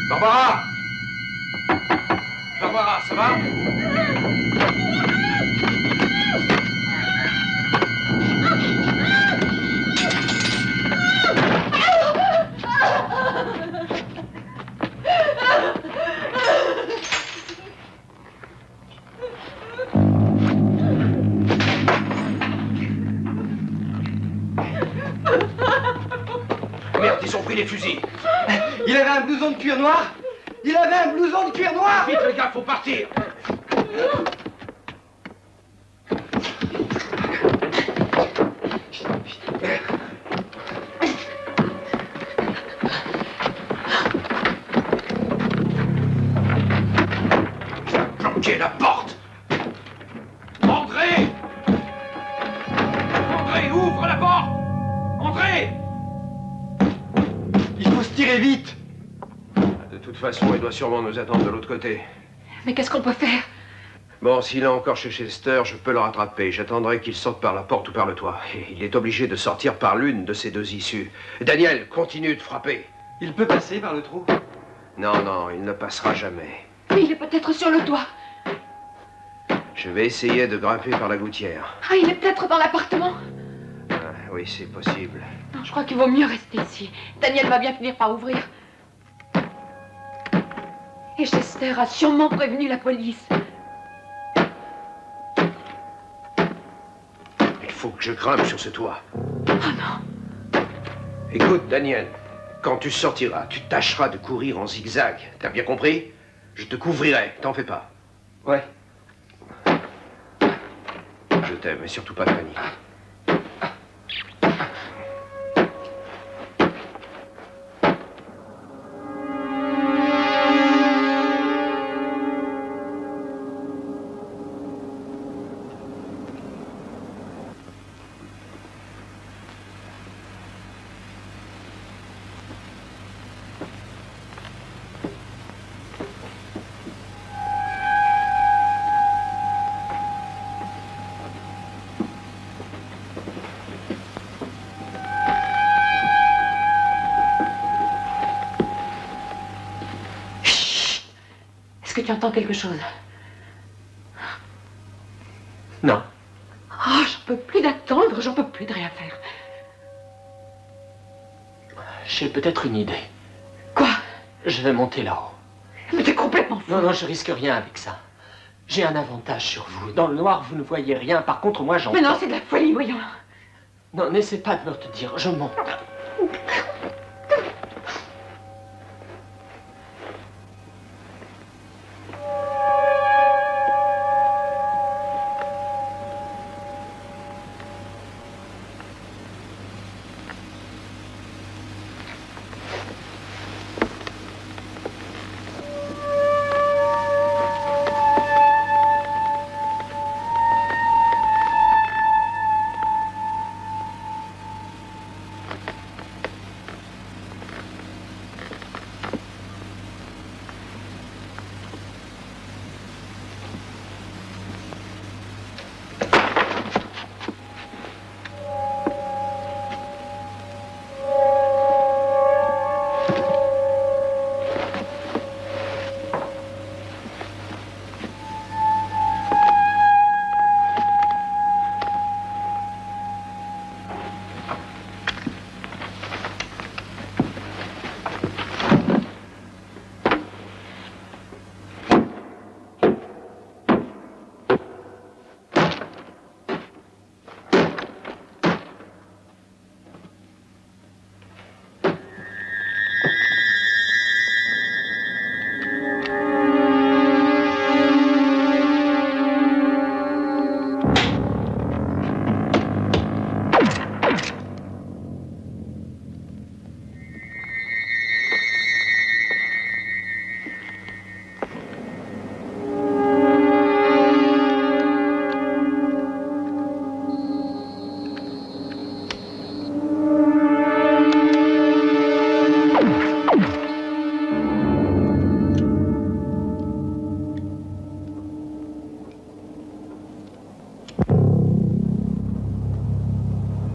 Barbara! Barbara, ça va? Merde, ils ont pris les fusils. Il avait un blouson de cuir noir. Il avait un blouson de cuir noir. Vite, les gars, faut partir. Bloquez la porte. André! André, ouvre la porte! André! Il faut se tirer vite. De toute façon, il doit sûrement nous attendre de l'autre côté. Mais qu'est-ce qu'on peut faire? Bon, s'il est encore chez Chester, je peux le rattraper. J'attendrai qu'il sorte par la porte ou par le toit. Et il est obligé de sortir par l'une de ces deux issues. Daniel, continue de frapper. Il peut passer par le trou? Non, non, il ne passera jamais. Mais il est peut-être sur le toit. Je vais essayer de grimper par la gouttière. Ah, il est peut-être dans l'appartement. Ah, oui, c'est possible. Non, je crois qu'il vaut mieux rester ici. Daniel va bien finir par ouvrir. Et Chester a sûrement prévenu la police. Il faut que je grimpe sur ce toit. Oh non. Écoute, Daniel, quand tu sortiras, tu tâcheras de courir en zigzag. T'as bien compris? Je te couvrirai, t'en fais pas. Ouais. Je t'aime, et surtout pas de panique. Est-ce que tu entends quelque chose? Non. Oh, j'en peux plus d'attendre, j'en peux plus de rien faire. J'ai peut-être une idée. Quoi? Je vais monter là-haut. Mais t'es complètement fou. Non, non, je risque rien avec ça. J'ai un avantage sur vous. Dans le noir, vous ne voyez rien. Par contre, moi, j'entends. Mais non, c'est de la folie, voyons. Non, n'essaie pas de me te dire. Je monte.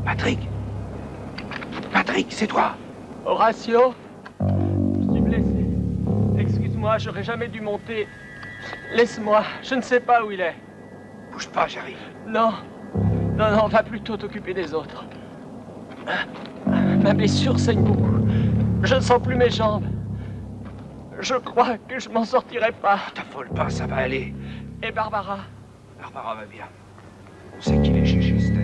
Patrick. Patrick, c'est toi. Horatio, je suis blessé. Excuse-moi, j'aurais jamais dû monter. Laisse-moi, je ne sais pas où il est. Bouge pas, j'arrive. Non, non, va plutôt t'occuper des autres. Ma blessure saigne beaucoup. Je ne sens plus mes jambes. Je crois que je m'en sortirai pas. T'affole pas, ça va aller. Et Barbara? Barbara va bien. On sait qu'il est chez Chester.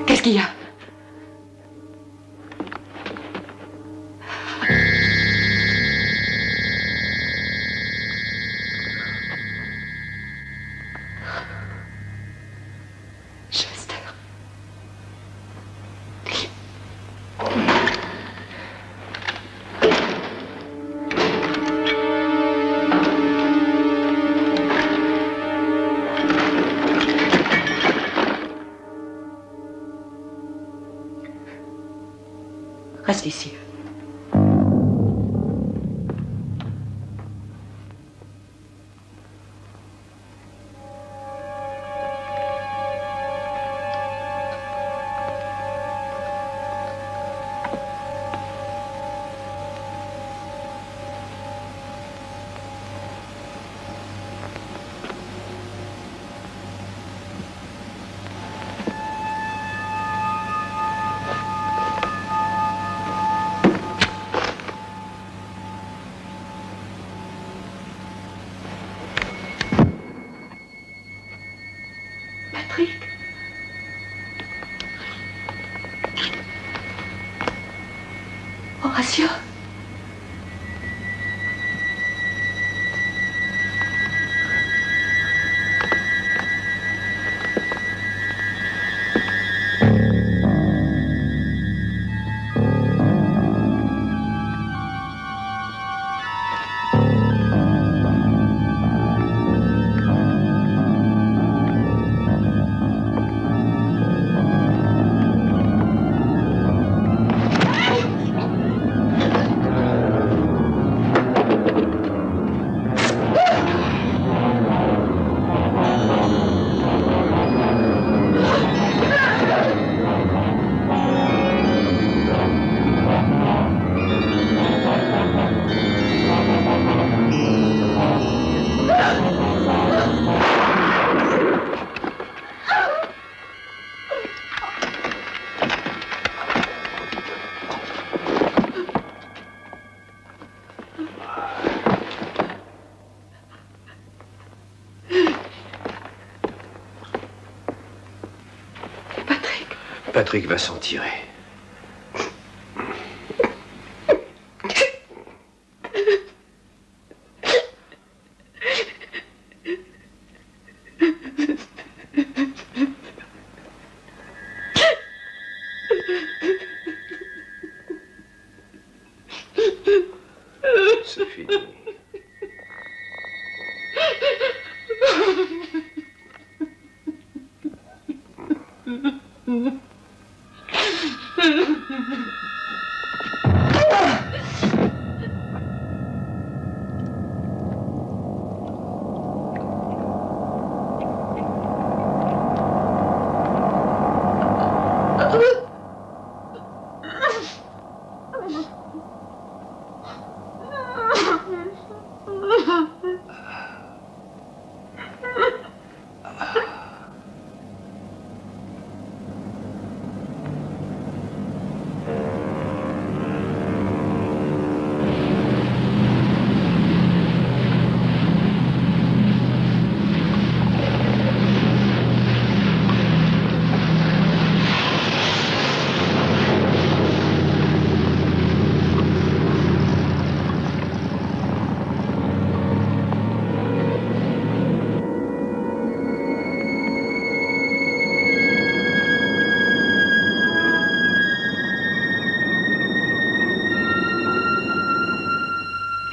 Qu'est-ce qu'il y a? Chester. Reste ici. Patrick. Horatio. Patrick va s'en tirer. C'est fini.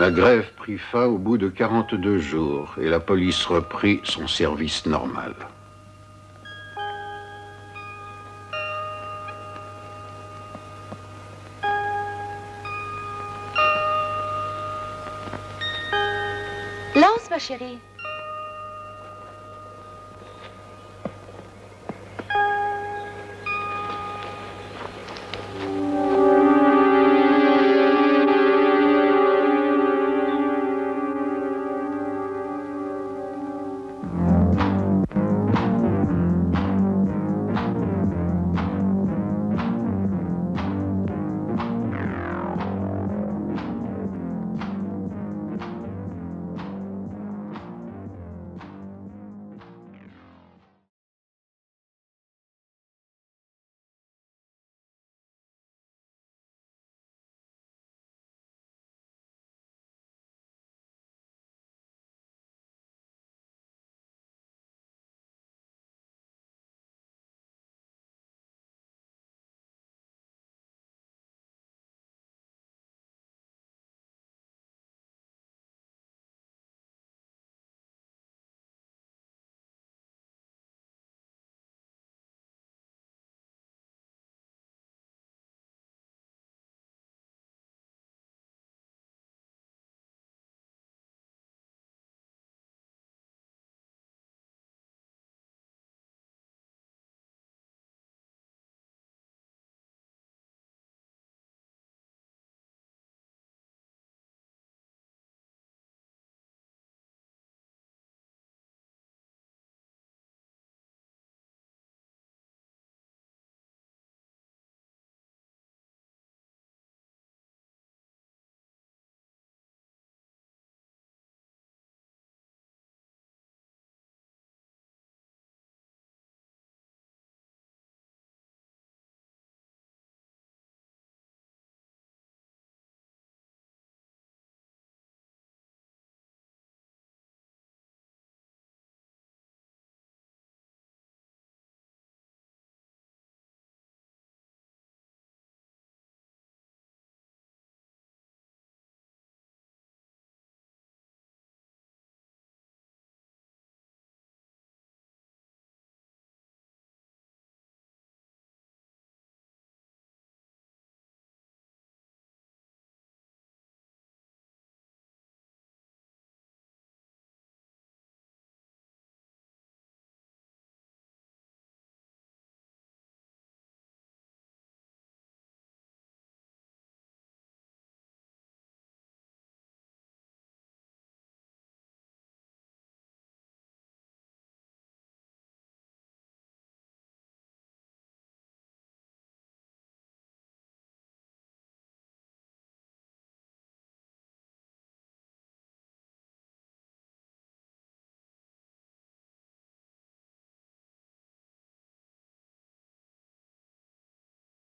La grève prit fin au bout de 42 jours et la police reprit son service normal. Lance, ma chérie.